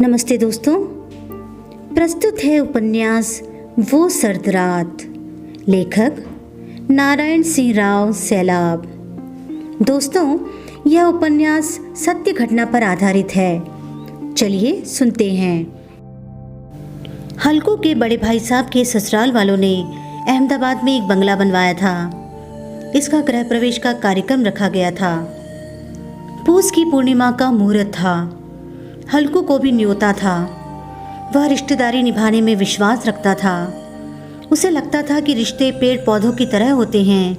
नमस्ते दोस्तों, प्रस्तुत है उपन्यास वो सर्द रात। लेखक नारायण सिंह राव सैलाब। दोस्तों, यह उपन्यास सत्य घटना पर आधारित है। चलिए सुनते हैं। हल्कू के बड़े भाई साहब के ससुराल वालों ने अहमदाबाद में एक बंगला बनवाया था। इसका गृह प्रवेश का कार्यक्रम रखा गया था। पूस की पूर्णिमा का मुहूर्त था। हल्कू को भी न्योता था। वह रिश्तेदारी निभाने में विश्वास रखता था। उसे लगता था कि रिश्ते पेड़ पौधों की तरह होते हैं,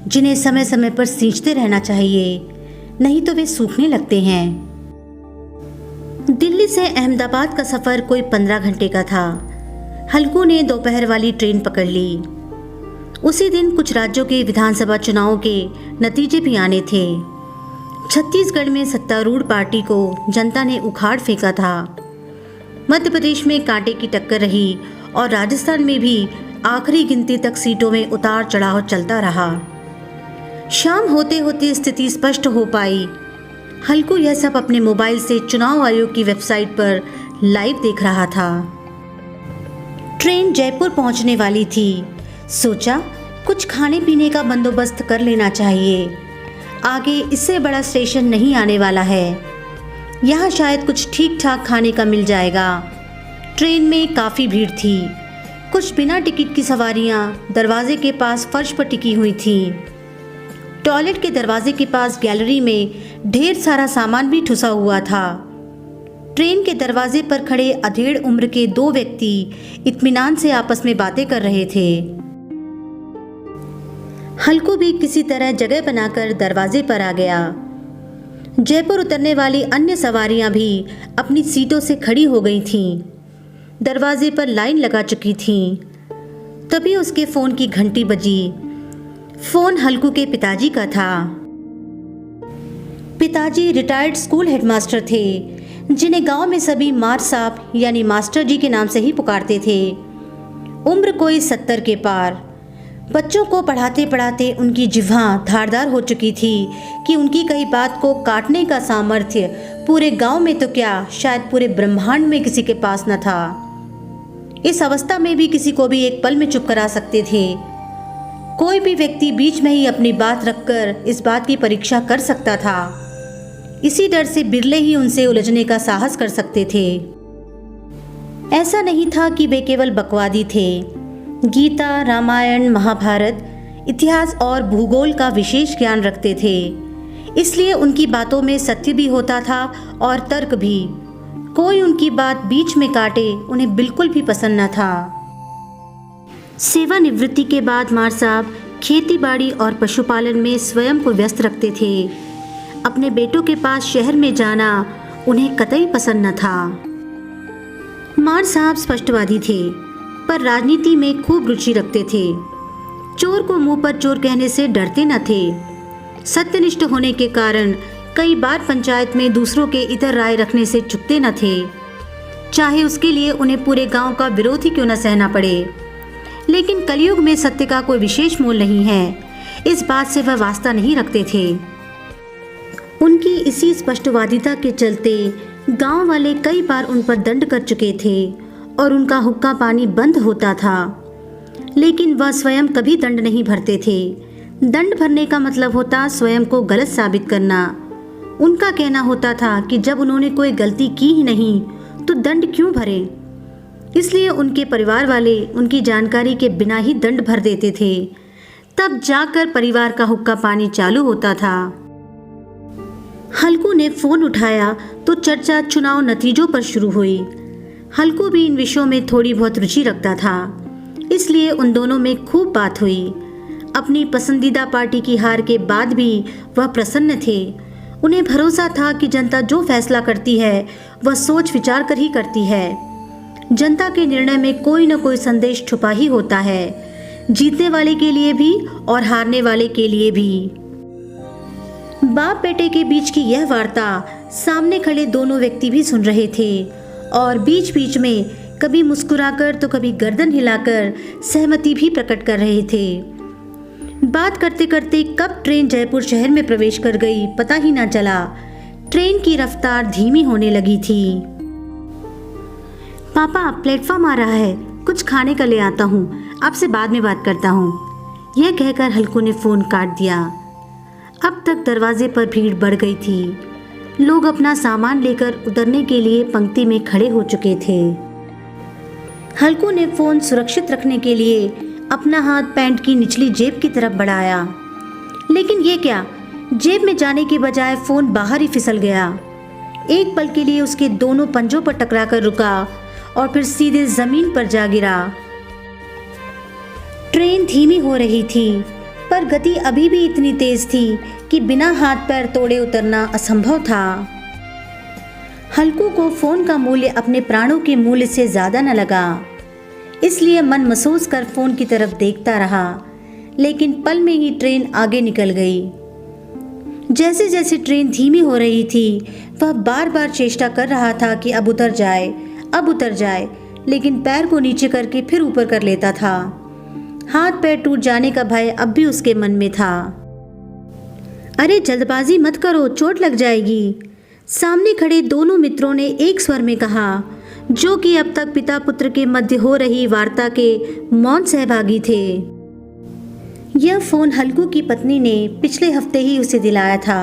जिन्हें समय समय पर सींचते रहना चाहिए, नहीं तो वे सूखने लगते हैं। दिल्ली से अहमदाबाद का सफ़र कोई 15 घंटे का था। हल्कू ने दोपहर वाली ट्रेन पकड़ ली। उसी दिन कुछ राज्यों के विधानसभा चुनावों के नतीजे भी आने थे। छत्तीसगढ़ में सत्तारूढ़ पार्टी को जनता ने उखाड़ फेंका था। मध्य प्रदेश में कांटे की टक्कर रही और राजस्थान में भी आखिरी गिनती तक सीटों में उतार चढ़ाव चलता रहा। शाम होते होते स्थिति स्पष्ट हो पाई। हल्कू यह सब अपने मोबाइल से चुनाव आयोग की वेबसाइट पर लाइव देख रहा था। ट्रेन जयपुर पहुंचने वाली थी। सोचा कुछ खाने पीने का बंदोबस्त कर लेना चाहिए। आगे इससे बड़ा स्टेशन नहीं आने वाला है। यहाँ शायद कुछ ठीक ठाक खाने का मिल जाएगा। ट्रेन में काफ़ी भीड़ थी। कुछ बिना टिकट की सवारियाँ दरवाजे के पास फर्श पर टिकी हुई थीं। टॉयलेट के दरवाजे के पास गैलरी में ढेर सारा सामान भी ठुसा हुआ था। ट्रेन के दरवाजे पर खड़े अधेड़ उम्र के 2 व्यक्ति इत्मीनान से आपस में बातें कर रहे थे। हल्कू भी किसी तरह जगह बनाकर दरवाजे पर आ गया। जयपुर उतरने वाली अन्य सवारियां भी अपनी सीटों से खड़ी हो गई थीं। दरवाजे पर लाइन लगा चुकी थीं। तभी उसके फ़ोन की घंटी बजी। फ़ोन हल्कू के पिताजी का था। पिताजी रिटायर्ड स्कूल हेडमास्टर थे, जिन्हें गांव में सभी मार साहब यानी मास्टर जी के नाम से ही पुकारते थे। उम्र कोई 70 के पार। बच्चों को पढ़ाते पढ़ाते उनकी जिह्वा धारदार हो चुकी थी कि उनकी कई बात को काटने का सामर्थ्य पूरे गांव में तो क्या, शायद पूरे ब्रह्मांड में किसी के पास न था। इस अवस्था में भी किसी को भी एक पल में चुप करा सकते थे। कोई भी व्यक्ति बीच में ही अपनी बात रखकर इस बात की परीक्षा कर सकता था। इसी डर से बिरले ही उनसे उलझने का साहस कर सकते थे। ऐसा नहीं था कि वे केवल बकवादी थे। गीता, रामायण, महाभारत, इतिहास और भूगोल का विशेष ज्ञान रखते थे। इसलिए उनकी बातों में सत्य भी होता था और तर्क भी। कोई उनकी बात बीच में काटे उन्हें बिल्कुल भी पसंद न था। सेवानिवृत्ति के बाद मार साहब खेती बाड़ी और पशुपालन में स्वयं को व्यस्त रखते थे। अपने बेटों के पास शहर में जाना उन्हें कतई पसंद न था। मार साहब स्पष्टवादी थे, पर राजनीति में खूब रुचि रखते थे। चोर को मुंह पर चोर कहने से डरते न थे। सत्यनिष्ठ होने के कारण कई बार पंचायत में दूसरों के इतर राय रखने से चूकते न थे, चाहे उसके लिए उन्हें पूरे गांव का विरोध ही क्यों न सहना पड़े। लेकिन कलयुग में सत्य का कोई विशेष मोल नहीं है, इस बात से वह वास्ता नहीं रखते थे। उनकी इसी स्पष्टवादिता के चलते गांव वाले कई बार उन पर दंड कर चुके थे और उनका हुक्का पानी बंद होता था। लेकिन वह स्वयं कभी दंड नहीं भरते थे। दंड भरने का मतलब होता स्वयं को गलत साबित करना। उनका कहना होता था कि जब उन्होंने कोई गलती की ही नहीं तो दंड क्यों भरे। इसलिए उनके परिवार वाले उनकी जानकारी के बिना ही दंड भर देते थे। तब जाकर परिवार का हुक्का पानी चालू होता था। हल्कू ने फ़ोन उठाया तो चर्चा चुनाव नतीजों पर शुरू हुई। हल्कू भी इन विषयों में थोड़ी बहुत रुचि रखता था, इसलिए उन दोनों में खूब बात हुई। अपनी पसंदीदा पार्टी की हार के बाद भी वह प्रसन्न थे। उन्हें भरोसा था कि जनता जो फैसला करती है वह सोच विचार कर ही करती है। जनता के निर्णय में कोई न कोई संदेश छुपा ही होता है, जीतने वाले के लिए भी और हारने वाले के लिए भी। बाप बेटे के बीच की यह वार्ता सामने खड़े दोनों व्यक्ति भी सुन रहे थे और बीच बीच में कभी मुस्कुराकर तो कभी गर्दन हिलाकर सहमति भी प्रकट कर रहे थे। बात करते करते कब ट्रेन जयपुर शहर में प्रवेश कर गई पता ही ना चला। ट्रेन की रफ्तार धीमी होने लगी थी। पापा प्लेटफॉर्म आ रहा है, कुछ खाने का ले आता हूँ, आपसे बाद में बात करता हूँ। यह कहकर हल्कू ने फ़ोन काट दिया। अब तक दरवाजे पर भीड़ बढ़ गई थी। लोग अपना सामान लेकर उतरने के लिए पंक्ति में खड़े हो चुके थे। हल्कू ने फ़ोन सुरक्षित रखने के लिए अपना हाथ पैंट की निचली जेब की तरफ बढ़ाया, लेकिन ये क्या, जेब में जाने के बजाय फ़ोन बाहर ही फिसल गया। एक पल के लिए उसके दोनों पंजों पर टकराकर रुका और फिर सीधे ज़मीन पर जा गिरा। ट्रेन धीमी हो रही थी, पर गति अभी भी इतनी तेज थी कि बिना हाथ पैर तोड़े उतरना असंभव था। हल्कू को फ़ोन का मूल्य अपने प्राणों के मूल्य से ज़्यादा न लगा, इसलिए मन महसूस कर फ़ोन की तरफ देखता रहा, लेकिन पल में ही ट्रेन आगे निकल गई। जैसे जैसे ट्रेन धीमी हो रही थी, वह बार बार चेष्टा कर रहा था कि अब उतर जाए, लेकिन पैर को नीचे करके फिर ऊपर कर लेता था। हाथ पैर टूट जाने का भय अब भी उसके मन में था। अरे जल्दबाजी मत करो, चोट लग जाएगी, सामने खड़े दोनों मित्रों ने एक स्वर में कहा, जो कि अब तक पिता पुत्र के मध्य हो रही वार्ता के मौन सहभागी थे। यह फ़ोन हल्कू की पत्नी ने पिछले हफ्ते ही उसे दिलाया था।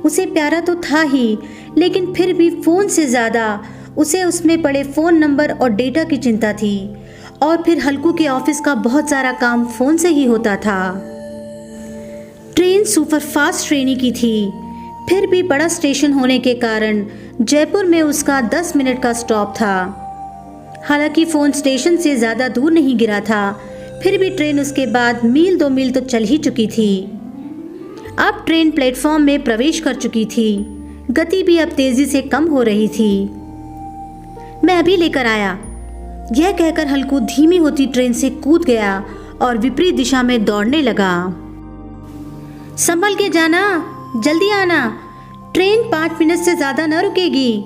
उसे प्यारा तो था ही, लेकिन फिर भी फ़ोन से ज़्यादा उसे उसमें पड़े फ़ोन नंबर और डेटा की चिंता थी, और फिर हल्कू के ऑफिस का बहुत सारा काम फ़ोन से ही होता था। ट्रेन सुपरफास्ट श्रेणी की थी, फिर भी बड़ा स्टेशन होने के कारण जयपुर में उसका 10 मिनट का स्टॉप था। हालांकि फ़ोन स्टेशन से ज़्यादा दूर नहीं गिरा था, फिर भी ट्रेन उसके बाद मील 2 मील तो चल ही चुकी थी। अब ट्रेन प्लेटफॉर्म में प्रवेश कर चुकी थी, गति भी अब तेजी से कम हो रही थी। मैं अभी लेकर आया, यह कहकर हल्कू धीमी होती ट्रेन से कूद गया और विपरीत दिशा में दौड़ने लगा। संभल के जाना, जल्दी आना, ट्रेन 5 मिनट से ज़्यादा न रुकेगी।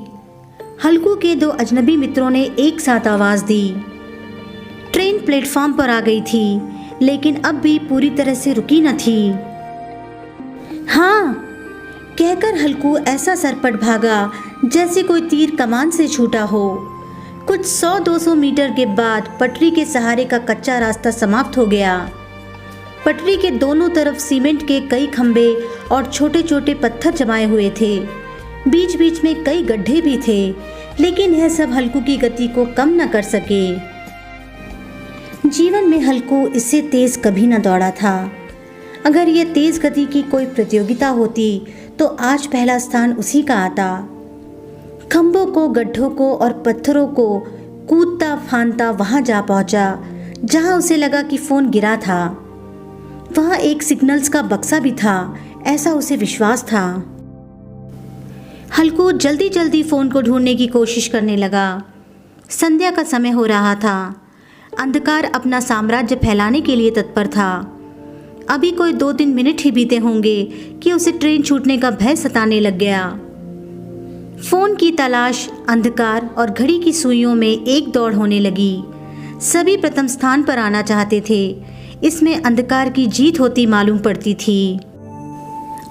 हल्कू के 2 अजनबी मित्रों ने एक साथ आवाज़ दी। ट्रेन प्लेटफॉर्म पर आ गई थी, लेकिन अब भी पूरी तरह से रुकी न थी। हाँ, कहकर हल्कू ऐसा सरपट भागा जैसे कोई तीर कमान से छूटा हो। कुछ 100-200 मीटर के बाद पटरी के सहारे का कच्चा रास्ता समाप्त हो गया। पटरी के दोनों तरफ सीमेंट के कई खंभे और छोटे छोटे पत्थर जमाए हुए थे। बीच बीच में कई गड्ढे भी थे, लेकिन यह सब हल्कू की गति को कम न कर सके। जीवन में हल्कू इससे तेज कभी न दौड़ा था। अगर यह तेज गति की कोई प्रतियोगिता होती तो आज पहला स्थान उसी का आता। खंभों को, गड्ढों को और पत्थरों को कूदता फांदता वहां जा पहुंचा जहां उसे लगा कि फोन गिरा था। वहां एक सिग्नल्स का बक्सा भी था, ऐसा उसे विश्वास था। हल्कू जल्दी जल्दी फोन को ढूंढने की कोशिश करने लगा। संध्या का समय हो रहा था। अंधकार अपना साम्राज्य फैलाने के लिए तत्पर था। अभी कोई 2-3 मिनट ही बीते होंगे कि उसे ट्रेन छूटने का भय सताने लग गया। फोन की तलाश, अंधकार और घड़ी की सुइयों में एक दौड़ होने लगी। सभी प्रथम स्थान पर आना चाहते थे। इसमें अंधकार की जीत होती मालूम पड़ती थी।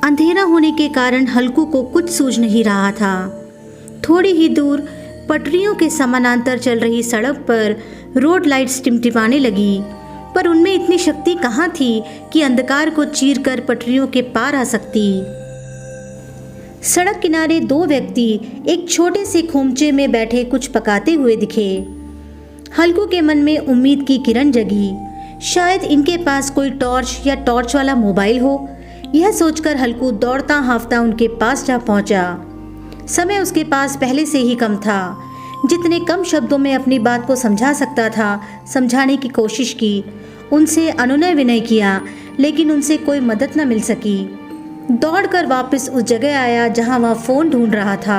अंधेरा होने के कारण हल्कू को कुछ सूझ नहीं रहा था। थोड़ी ही दूर पटरियों के समानांतर चल रही सड़क पर रोड लाइट्स टिमटिमाने लगी, पर उनमें इतनी शक्ति कहाँ थी कि अंधकार को चीरकर पटरियों के पार आ सकती। सड़क किनारे 2 व्यक्ति एक छोटे से खोमचे में बैठे कुछ पकाते हुए दिखे। हल्कू के मन में उम्मीद की किरण जगी। शायद इनके पास कोई टॉर्च या टॉर्च वाला मोबाइल हो। यह सोचकर हल्कू दौड़ता हांफता उनके पास जा पहुंचा। समय उसके पास पहले से ही कम था। जितने कम शब्दों में अपनी बात को समझा सकता था समझाने की कोशिश की। उनसे अनुनय विनय किया, लेकिन उनसे कोई मदद न मिल सकी। दौड़कर वापस उस जगह आया जहां वह फ़ोन ढूंढ रहा था।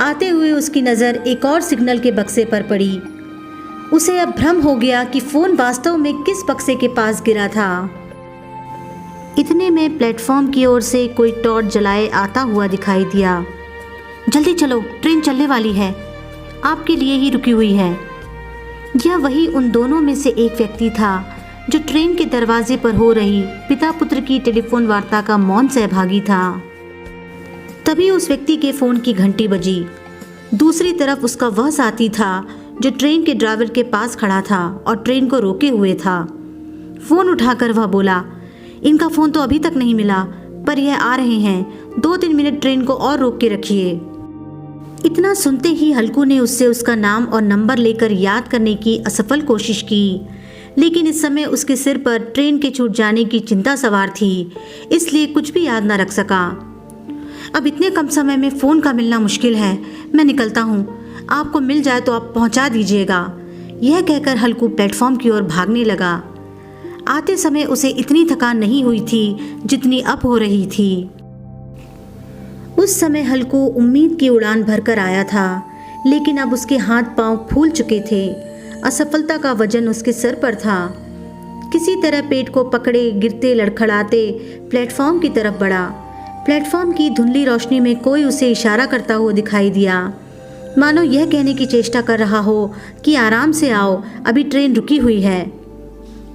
आते हुए उसकी नज़र एक और सिग्नल के बक्से पर पड़ी। उसे अब भ्रम हो गया कि फ़ोन वास्तव में किस बक्से के पास गिरा था। इतने में प्लेटफॉर्म की ओर से कोई टॉर्च जलाए आता हुआ दिखाई दिया। जल्दी चलो, ट्रेन चलने वाली है, आपके लिए ही रुकी हुई है। यह वही उन दोनों में से एक व्यक्ति था जो ट्रेन के दरवाजे पर हो रही पिता पुत्र की टेलीफोन वार्ता का मौन सहभागी था। तभी उस व्यक्ति के फ़ोन की घंटी बजी। दूसरी तरफ उसका वह साथी था जो ट्रेन के ड्राइवर के पास खड़ा था और ट्रेन को रोके हुए था। फोन उठाकर वह बोला, इनका फोन तो अभी तक नहीं मिला, पर यह आ रहे हैं, 2-3 मिनट ट्रेन को और रोक के रखिए। इतना सुनते ही हल्कू ने उससे उसका नाम और नंबर लेकर याद करने की असफल कोशिश की, लेकिन इस समय उसके सिर पर ट्रेन के छूट जाने की चिंता सवार थी, इसलिए कुछ भी याद न रख सका। अब इतने कम समय में फ़ोन का मिलना मुश्किल है, मैं निकलता हूँ, आपको मिल जाए तो आप पहुँचा दीजिएगा। यह कहकर हल्कू प्लेटफॉर्म की ओर भागने लगा। आते समय उसे इतनी थकान नहीं हुई थी जितनी अब हो रही थी। उस समय हल्कू उम्मीद की उड़ान भरकर आया था, लेकिन अब उसके हाथ पांव फूल चुके थे। असफलता का वजन उसके सर पर था। किसी तरह पेट को पकड़े गिरते लड़खड़ाते प्लेटफॉर्म की तरफ बढ़ा। प्लेटफॉर्म की धुंधली रोशनी में कोई उसे इशारा करता हुआ दिखाई दिया, मानो यह कहने की चेष्टा कर रहा हो कि आराम से आओ, अभी ट्रेन रुकी हुई है।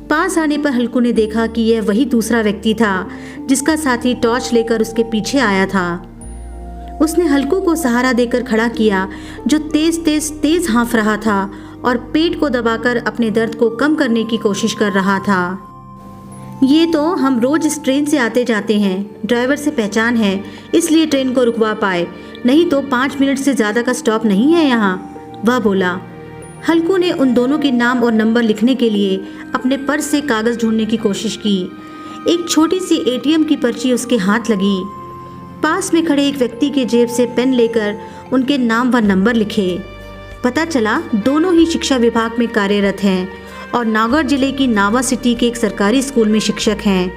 पास आने पर हल्कू ने देखा कि यह वही दूसरा व्यक्ति था जिसका साथी टॉर्च लेकर उसके पीछे आया था। उसने हल्कू को सहारा देकर खड़ा किया, जो तेज हाँफ रहा था और पेट को दबाकर अपने दर्द को कम करने की कोशिश कर रहा था। ये तो हम रोज इस ट्रेन से आते जाते हैं, ड्राइवर से पहचान है, इसलिए ट्रेन को रुकवा पाए, नहीं तो 5 मिनट से ज़्यादा का स्टॉप नहीं है यहाँ, वह बोला। हल्कू ने उन दोनों के नाम और नंबर लिखने के लिए अपने पर्स से कागज़ ढूंढने की कोशिश की। एक छोटी सी एटीएम की पर्ची उसके हाथ लगी। पास में खड़े एक व्यक्ति के जेब से पेन लेकर उनके नाम व नंबर लिखे। पता चला दोनों ही शिक्षा विभाग में कार्यरत हैं और नागौर जिले की नावा सिटी के एक सरकारी स्कूल में शिक्षक हैं।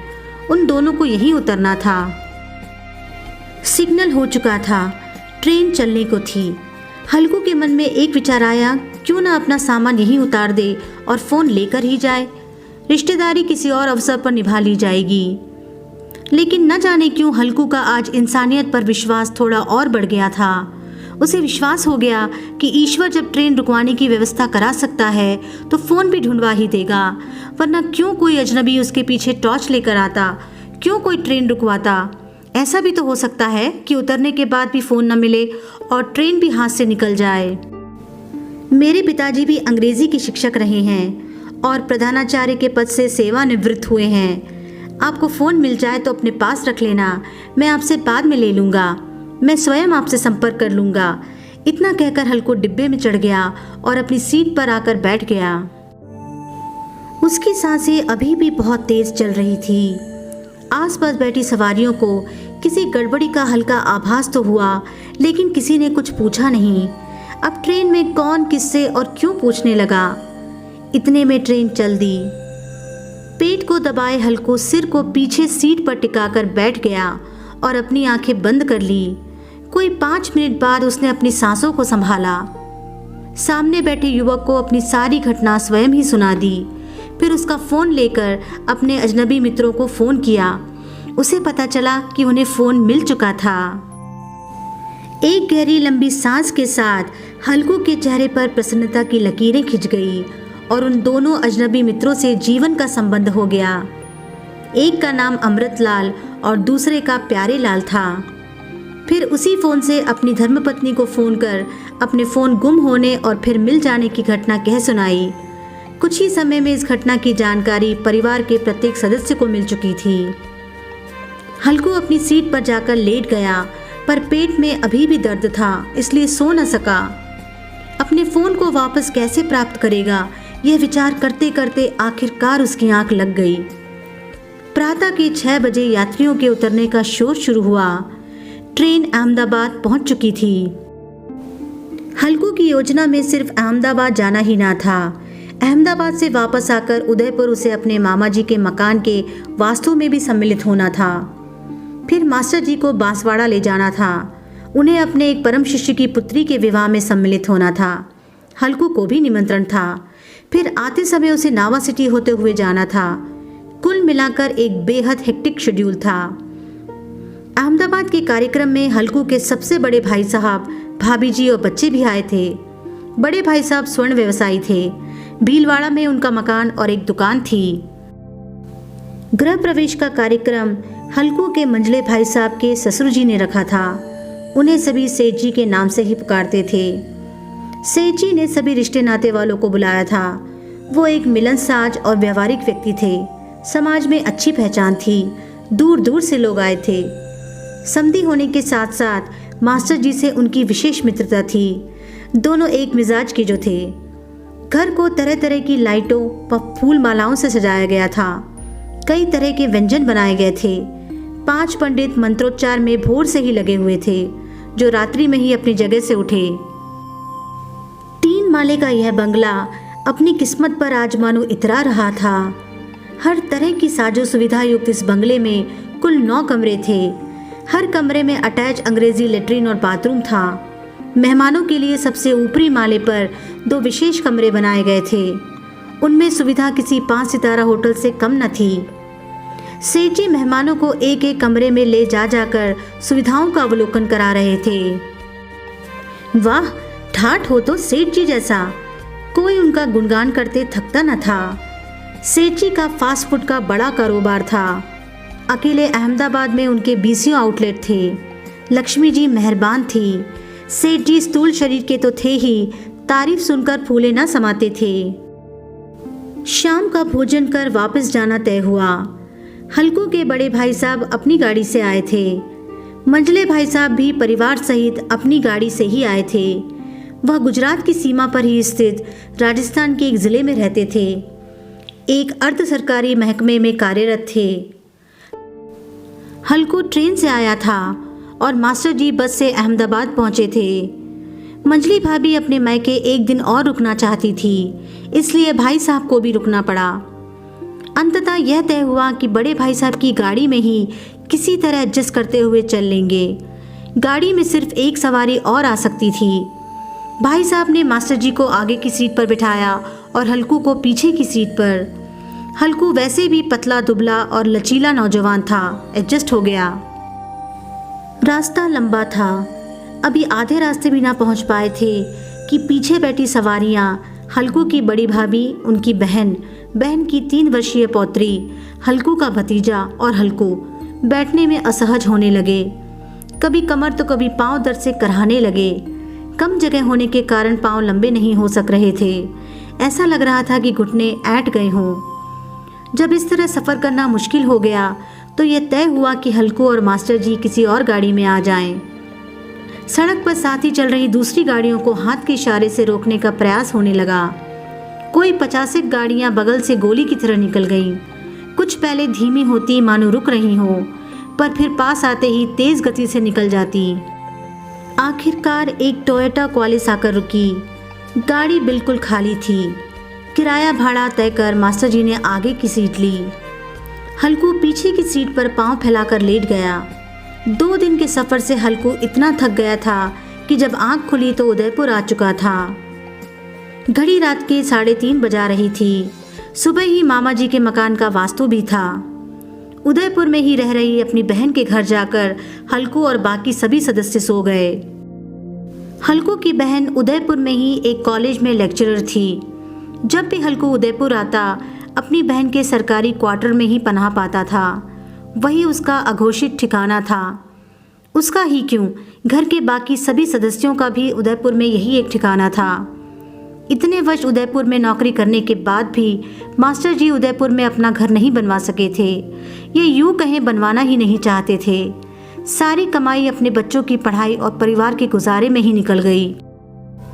उन दोनों को यहीं उतरना था। सिग्नल हो चुका था, ट्रेन चलने को थी। हल्कू के मन में एक विचार आया, क्यों ना अपना सामान यहीं उतार दे और फ़ोन लेकर ही जाए, रिश्तेदारी किसी और अवसर पर निभा ली जाएगी। लेकिन न जाने क्यों हल्कू का आज इंसानियत पर विश्वास थोड़ा और बढ़ गया था। उसे विश्वास हो गया कि ईश्वर जब ट्रेन रुकवाने की व्यवस्था करा सकता है तो फ़ोन भी ढूंढवा ही देगा, वरना क्यों कोई अजनबी उसके पीछे टॉर्च लेकर आता, क्यों कोई ट्रेन रुकवाता। ऐसा भी तो हो सकता है कि उतरने के बाद भी फ़ोन न मिले और ट्रेन भी हाथ से निकल जाए। मेरे पिताजी भी अंग्रेज़ी के शिक्षक रहे हैं और प्रधानाचार्य के पद से सेवानिवृत्त हुए हैं। आपको फ़ोन मिल जाए तो अपने पास रख लेना, मैं आपसे बाद में ले लूँगा, मैं स्वयं आपसे संपर्क कर लूँगा। इतना कहकर हल्कू डिब्बे में चढ़ गया और अपनी सीट पर आकर बैठ गया। उसकी सांसें अभी भी बहुत तेज चल रही थी। आसपास बैठी सवारियों को किसी गड़बड़ी का हल्का आभास तो हुआ, लेकिन किसी ने कुछ पूछा नहीं। अब ट्रेन में कौन किससे और क्यों पूछने लगा। इतने में ट्रेन चल दी। पेट को दबाए हल्कू सिर को पीछे सीट पर टिकाकर बैठ गया और अपनी आंखें बंद कर ली। कोई 5 मिनट बाद उसने अपनी सांसों को संभाला। सामने बैठे युवक को अपनी सारी घटना स्वयं ही सुना दी। फिर उसका फ़ोन लेकर अपने अजनबी मित्रों को फ़ोन किया। उसे पता चला कि उन्हें फ़ोन मिल चुका था। एक गहरी लंबी सांस के साथ हल्कू के चेहरे पर प्रसन्नता की लकीरें खिंच गई और उन दोनों अजनबी मित्रों से जीवन का संबंध हो गया। एक का नाम अमृतलाल और दूसरे का प्यारे लाल था। फिर उसी फ़ोन से अपनी धर्मपत्नी को फ़ोन कर अपने फ़ोन गुम होने और फिर मिल जाने की घटना कह सुनाई। कुछ ही समय में इस घटना की जानकारी परिवार के प्रत्येक सदस्य को मिल चुकी थी। हल्कू अपनी सीट पर जाकर लेट गया, पर पेट में अभी भी दर्द था, इसलिए सो न सका। अपने फ़ोन को वापस कैसे प्राप्त करेगा, यह विचार करते करते आखिरकार उसकी आंख लग गई। प्रातः के 6 बजे यात्रियों के उतरने का शोर शुरू हुआ। ट्रेन अहमदाबाद पहुंच चुकी थी। हल्कू की योजना में सिर्फ अहमदाबाद जाना ही ना था। अहमदाबाद से वापस आकर उदयपुर उसे अपने मामा जी के मकान के वास्तु में भी सम्मिलित होना था। फिर मास्टर जी को बांसवाड़ा ले जाना था। उन्हें अपने एक परम शिष्य की पुत्री के विवाह में सम्मिलित होना था। हल्कू को भी निमंत्रण था। फिर आते समय उसे नावा सिटी होते हुए जाना था। कुल मिलाकर एक बेहद हेक्टिक शेड्यूल था। अहमदाबाद के कार्यक्रम में हल्कू के सबसे बड़े भाई साहब, भाभी जी और बच्चे भी आए थे। बड़े भाई साहब स्वर्ण व्यवसायी थे। भीलवाड़ा में उनका मकान और एक दुकान थी। गृह प्रवेश का कार्यक्रम हल्कू के मंझले भाई साहब के ससुर जी ने रखा था। उन्हें सभी सेठ जी के नाम से ही पुकारते थे। सेठ जी ने सभी रिश्ते नाते वालों को बुलाया था। वो एक मिलनसार और व्यवहारिक व्यक्ति थे। समाज में अच्छी पहचान थी। दूर दूर से लोग आए थे। समधी होने के साथ साथ मास्टर जी से उनकी विशेष मित्रता थी। दोनों एक मिजाज के जो थे। घर को तरह तरह की लाइटों व फूल मालाओं से सजाया गया था। कई तरह के व्यंजन बनाए गए थे। 5 पंडित मंत्रोच्चार में भोर से ही लगे हुए थे, जो रात्रि में ही अपनी जगह से उठे। 3 माले का यह बंगला अपनी किस्मत पर आज मानो इतरा रहा था। हर तरह की साजो सुविधा युक्त इस बंगले में कुल 9 कमरे थे। हर कमरे में अटैच अंग्रेजी लेटरिन और बाथरूम था। मेहमानों के लिए सबसे ऊपरी माले पर 2 विशेष कमरे बनाए गए थे। उनमें सुविधा किसी 5 सितारा होटल से कम न थी। सेठ जी मेहमानों को एक एक कमरे में ले जाकर सुविधाओं का अवलोकन करा रहे थे। वाह, ठाठ हो तो सेठ जी जैसा। कोई उनका गुणगान करते थकता न था। सेठ जी का फास्ट फूड का बड़ा कारोबार था। अकेले अहमदाबाद में उनके 20 आउटलेट थे। लक्ष्मी जी मेहरबान थी। सेठ जी स्थूल शरीर के तो थे ही, तारीफ सुनकर फूले न समाते थे। शाम का भोजन कर वापस जाना तय हुआ। हल्कू के बड़े भाई साहब अपनी गाड़ी से आए थे। मंझले भाई साहब भी परिवार सहित अपनी गाड़ी से ही आए थे। वह गुजरात की सीमा पर ही स्थित राजस्थान के एक जिले में रहते थे। एक अर्ध सरकारी महकमे में कार्यरत थे। हल्कू ट्रेन से आया था और मास्टर जी बस से अहमदाबाद पहुंचे थे। मंजली भाभी अपने मायके एक दिन और रुकना चाहती थी, इसलिए भाई साहब को भी रुकना पड़ा। अंततः यह तय हुआ कि बड़े भाई साहब की गाड़ी में ही किसी तरह एडजस्ट करते हुए चल लेंगे। गाड़ी में सिर्फ एक सवारी और आ सकती थी। भाई साहब ने मास्टर जी को आगे की सीट पर बिठाया और हल्कू को पीछे की सीट पर। हल्कू वैसे भी पतला दुबला और लचीला नौजवान था, एडजस्ट हो गया। रास्ता लंबा था। अभी आधे रास्ते भी ना पहुंच पाए थे कि पीछे बैठी सवारियां हल्कू की बड़ी भाभी, उनकी बहन की 3 वर्षीय पौत्री, हल्कू का भतीजा और हल्कू बैठने में असहज होने लगे। कभी कमर तो कभी पांव दर्द से कराहने लगे। कम जगह होने के कारण पांव लंबे नहीं हो सक रहे थे। ऐसा लग रहा था कि घुटने ऐंठ गए हों। जब इस तरह सफ़र करना मुश्किल हो गया तो यह तय हुआ कि हल्कू और मास्टर जी किसी और गाड़ी में आ जाएं। सड़क पर साथ ही चल रही दूसरी गाड़ियों को हाथ के इशारे से रोकने का प्रयास होने लगा। कोई 50 गाड़ियां बगल से गोली की तरह निकल गईं। कुछ पहले धीमी होती मानो रुक रही हो, पर फिर पास आते ही तेज गति से निकल जाती। आखिरकार एक टोयोटा क्वालिस आकर रुकी। गाड़ी बिल्कुल खाली थी। किराया भाड़ा तय कर मास्टर जी ने आगे की सीट ली। हल्कू पीछे की सीट पर पांव फैलाकर लेट गया। 2 दिन के सफ़र से हल्कू इतना थक गया था कि जब आंख खुली तो उदयपुर आ चुका था। घड़ी रात के 3:30 बजा रही थी। सुबह ही मामा जी के मकान का वास्तु भी था। उदयपुर में ही रह रही अपनी बहन के घर जाकर हल्कू और बाकी सभी सदस्य सो गए। हल्कू की बहन उदयपुर में ही एक कॉलेज में लेक्चरर थी। जब भी हल्कू उदयपुर आता, अपनी बहन के सरकारी क्वार्टर में ही पनाह पाता था। वही उसका अघोषित ठिकाना था। उसका ही क्यों, घर के बाकी सभी सदस्यों का भी उदयपुर में यही एक ठिकाना था। इतने वर्ष उदयपुर में नौकरी करने के बाद भी मास्टर जी उदयपुर में अपना घर नहीं बनवा सके थे। ये यूं कहें बनवाना ही नहीं चाहते थे। सारी कमाई अपने बच्चों की पढ़ाई और परिवार के गुजारे में ही निकल गई।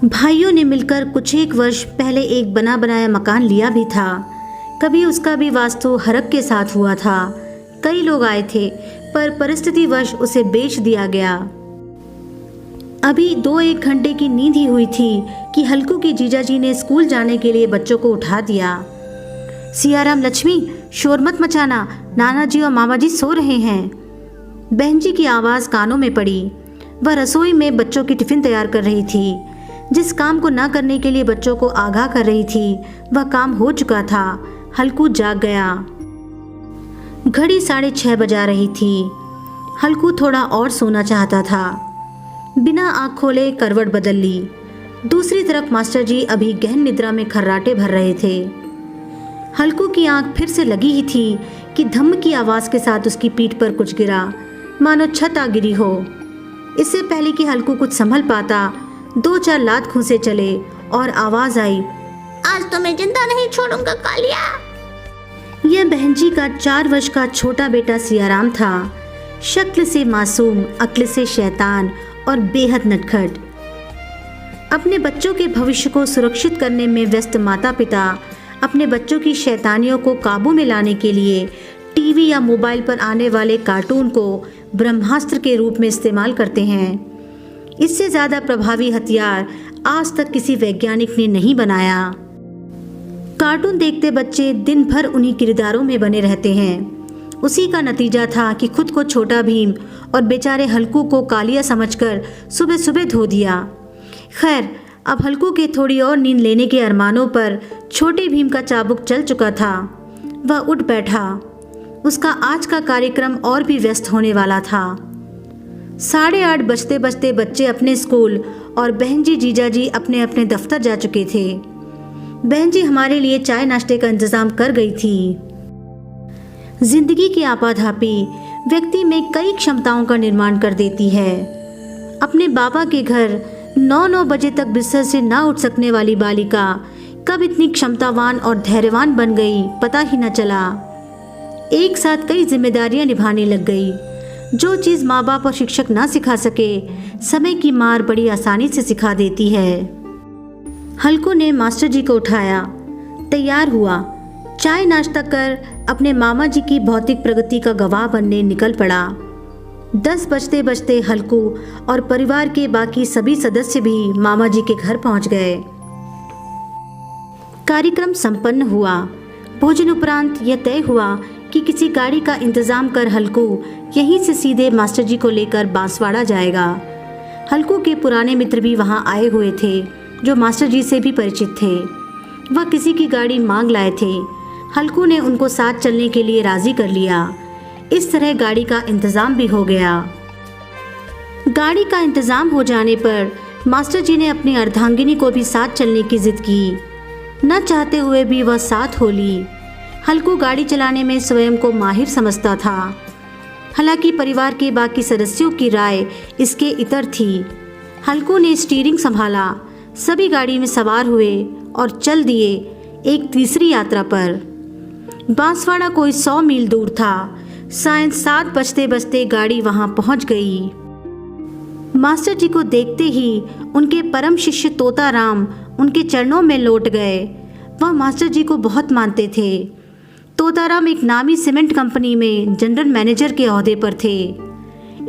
भाइयों ने मिलकर कुछ एक वर्ष पहले एक बना बनाया मकान लिया भी था। कभी उसका भी वास्तु हरक के साथ हुआ था। कई लोग आए थे, पर परिस्थितिवश उसे बेच दिया गया। अभी 2-1 घंटे की नींद ही हुई थी कि हल्कू के जीजाजी ने स्कूल जाने के लिए बच्चों को उठा दिया। सियाराम, लक्ष्मी, शोर मत मचाना, नाना जी और मामा जी सो रहे हैं। बहन जी की आवाज़ कानों में पड़ी। वह रसोई में बच्चों की टिफ़िन तैयार कर रही थी। जिस काम को न करने के लिए बच्चों को आगाह कर रही थी, वह काम हो चुका था। हल्कू जाग गया। घड़ी 6:30 बजा रही थी। हल्कू थोड़ा और सोना चाहता था। बिना आँख खोले करवट बदल ली। दूसरी तरफ मास्टर जी अभी गहन निद्रा में खर्राटे भर रहे थे। हल्कू की आंख फिर से लगी ही थी कि धम्म की आवाज़ के साथ उसकी पीठ पर कुछ गिरा, मानो छत आ गिरी हो। इससे पहले कि हल्कू कुछ संभल पाता, 2-4 लात घूंसे चले और आवाज आई, आज तो मैं जिंदा नहीं छोड़ूंगा कालिया। यह बहन जी का 4 वर्ष का छोटा बेटा सियाराम था। शक्ल से मासूम, अक्ल से शैतान और बेहद नटखट। अपने बच्चों के भविष्य को सुरक्षित करने में व्यस्त माता पिता अपने बच्चों की शैतानियों को काबू में लाने के लिए टीवी या मोबाइल पर आने वाले कार्टून को ब्रह्मास्त्र के रूप में इस्तेमाल करते हैं। इससे ज़्यादा प्रभावी हथियार आज तक किसी वैज्ञानिक ने नहीं बनाया। कार्टून देखते बच्चे दिन भर उन्हीं किरदारों में बने रहते हैं। उसी का नतीजा था कि खुद को छोटा भीम और बेचारे हल्कू को कालिया समझकर सुबह सुबह धो दिया। खैर, अब हल्कू के थोड़ी और नींद लेने के अरमानों पर छोटे भीम का चाबुक चल चुका था। वह उठ बैठा। उसका आज का कार्यक्रम और भी व्यस्त होने वाला था। 8:30 बजते बजते बच्चे अपने स्कूल और बहन जी जीजा जी अपने अपने दफ्तर जा चुके थे। बहन जी हमारे लिए चाय नाश्ते का इंतजाम कर गई थी। जिंदगी की आपाधापी व्यक्ति में कई क्षमताओं का निर्माण कर देती है। अपने बाबा के घर 9-9 बजे तक बिस्तर से ना उठ सकने वाली बालिका कब इतनी क्षमतावान और धैर्यवान बन गई पता ही न चला। एक साथ कई जिम्मेदारियां निभाने लग गई। जो चीज़ माँ बाप और शिक्षक ना सिखा सके, समय की मार बड़ी आसानी से सिखा देती है। हल्कू ने मास्टर जी को उठाया, तैयार हुआ, चाय नाश्ता कर अपने मामा जी की भौतिक प्रगति का गवाह बनने निकल पड़ा। 10 बजते बजते हल्कू और परिवार के बाकी सभी सदस्य भी मामा जी के घर पहुंच गए। कार्यक्रम संपन्न हुआ। भोजन उपरांत यह तय हुआ कि किसी गाड़ी का इंतजाम कर हल्कू यहीं से सीधे मास्टर जी को लेकर बांसवाड़ा जाएगा। हल्कू के पुराने मित्र भी वहां आए हुए थे, जो मास्टर जी से भी परिचित थे। वह किसी की गाड़ी मांग लाए थे। हल्कू ने उनको साथ चलने के लिए राजी कर लिया। इस तरह गाड़ी का इंतजाम भी हो गया। गाड़ी का इंतजाम हो जाने पर मास्टर जी ने अपनी अर्धांगिनी को भी साथ चलने की जिद की। न चाहते हुए भी वह साथ हो ली। हल्कू गाड़ी चलाने में स्वयं को माहिर समझता था। हालांकि परिवार के बाकी सदस्यों की राय इसके इतर थी। हल्कू ने स्टीयरिंग संभाला, सभी गाड़ी में सवार हुए और चल दिए एक तीसरी यात्रा पर। बांसवाड़ा कोई 100 मील दूर था। सायं 7 बजते बजते गाड़ी वहां पहुंच गई। मास्टर जी को देखते ही उनके परम शिष्य तोताराम उनके चरणों में लौट गए। वह मास्टर जी को बहुत मानते थे। तोताराम एक नामी सीमेंट कंपनी में जनरल मैनेजर के ओहदे पर थे।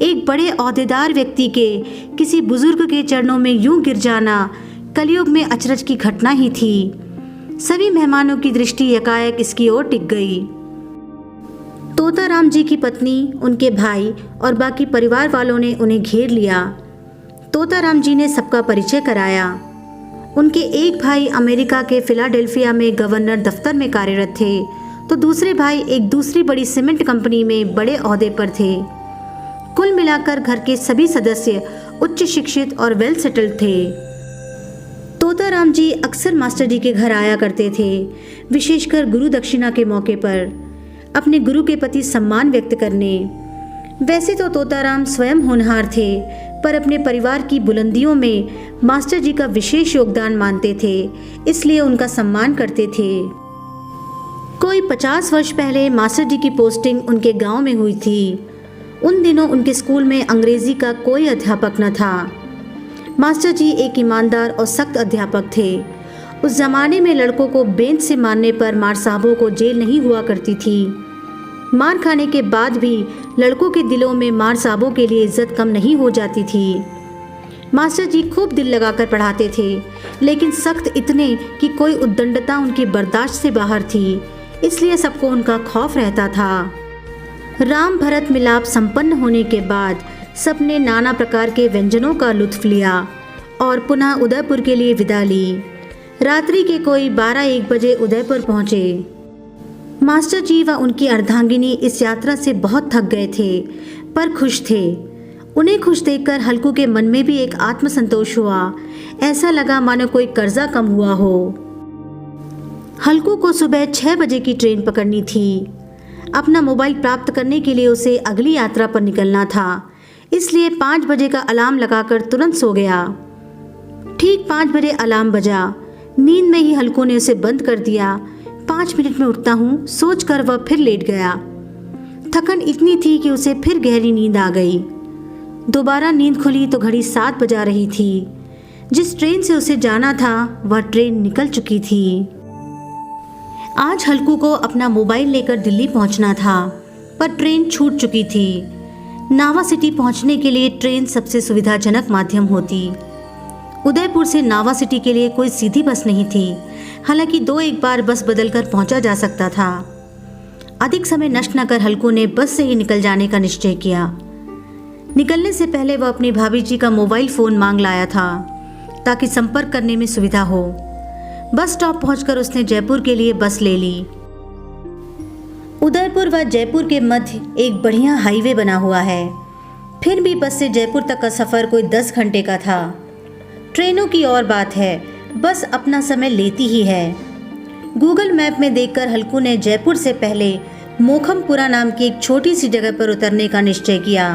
एक बड़े ओहदेदार व्यक्ति के किसी बुजुर्ग के चरणों में यूं गिर जाना कलयुग में अचरज की घटना ही थी। सभी मेहमानों की दृष्टि एकाएक इसकी ओर टिक गई। तोताराम जी की पत्नी, उनके भाई और बाकी परिवार वालों ने उन्हें घेर लिया। तोताराम जी ने सबका परिचय कराया। उनके एक भाई अमेरिका के फिलाडेल्फिया में गवर्नर दफ्तर में कार्यरत थे, तो दूसरे भाई एक दूसरी बड़ी सीमेंट कंपनी में बड़े ओहदे पर थे। कुल मिलाकर घर के सभी सदस्य उच्च शिक्षित और वेल सेटल्ड थे। तोताराम जी अक्सर मास्टर जी के घर आया करते थे, विशेषकर गुरु दक्षिणा के मौके पर, अपने गुरु के प्रति सम्मान व्यक्त करने। वैसे तो तोताराम स्वयं होनहार थे, पर अपने परिवार की बुलंदियों में मास्टर जी का विशेष योगदान मानते थे, इसलिए उनका सम्मान करते थे। कोई 50 वर्ष पहले मास्टर जी की पोस्टिंग उनके गांव में हुई थी। उन दिनों उनके स्कूल में अंग्रेजी का कोई अध्यापक न था। मास्टर जी एक ईमानदार और सख्त अध्यापक थे। उस जमाने में लड़कों को बेंच से मारने पर मार साहबों को जेल नहीं हुआ करती थी। मार खाने के बाद भी लड़कों के दिलों में मार साहबों के लिए इज्जत कम नहीं हो जाती थी। मास्टर जी खूब दिल लगाकर पढ़ाते थे, लेकिन सख्त इतने कि कोई उद्दंडता उनकी बर्दाश्त से बाहर थी, इसलिए सबको उनका खौफ रहता था। राम भरत मिलाप संपन्न होने के बाद सबने नाना प्रकार के व्यंजनों का लुत्फ लिया और पुनः उदयपुर के लिए विदा ली। रात्रि के कोई 12-1 बजे उदयपुर पहुंचे। मास्टर जी व उनकी अर्धांगिनी इस यात्रा से बहुत थक गए थे, पर खुश थे। उन्हें खुश देखकर हल्कू के मन में भी एक आत्मसंतोष हुआ। ऐसा लगा मानो कोई कर्जा कम हुआ हो। हल्कू को सुबह 6 बजे की ट्रेन पकड़नी थी। अपना मोबाइल प्राप्त करने के लिए उसे अगली यात्रा पर निकलना था, इसलिए 5 बजे का अलार्म लगाकर तुरंत सो गया। ठीक 5 बजे अलार्म बजा। नींद में ही हल्कू ने उसे बंद कर दिया। 5 मिनट में उठता हूँ सोचकर वह फिर लेट गया। थकन इतनी थी कि उसे फिर गहरी नींद आ गई। दोबारा नींद खुली तो घड़ी 7 बजा रही थी। जिस ट्रेन से उसे जाना था वह ट्रेन निकल चुकी थी। आज हल्कू को अपना मोबाइल लेकर दिल्ली पहुंचना था, पर ट्रेन छूट चुकी थी। नावा सिटी पहुंचने के लिए ट्रेन सबसे सुविधाजनक माध्यम होती। उदयपुर से नावा सिटी के लिए कोई सीधी बस नहीं थी। हालांकि 2-1 बार बस बदलकर पहुंचा जा सकता था। अधिक समय नष्ट न कर हल्कू ने बस से ही निकल जाने का निश्चय किया। निकलने से पहले वह अपनी भाभी जी का मोबाइल फ़ोन मांग लाया था ताकि संपर्क करने में सुविधा हो। बस स्टॉप पहुंचकर उसने जयपुर के लिए बस ले ली। उदयपुर व जयपुर के मध्य एक बढ़िया हाईवे बना हुआ है। फिर भी बस से जयपुर तक का सफ़र कोई 10 घंटे का था। ट्रेनों की और बात है, बस अपना समय लेती ही है। गूगल मैप में देखकर हल्कू ने जयपुर से पहले मोखमपुरा नाम की एक छोटी सी जगह पर उतरने का निश्चय किया।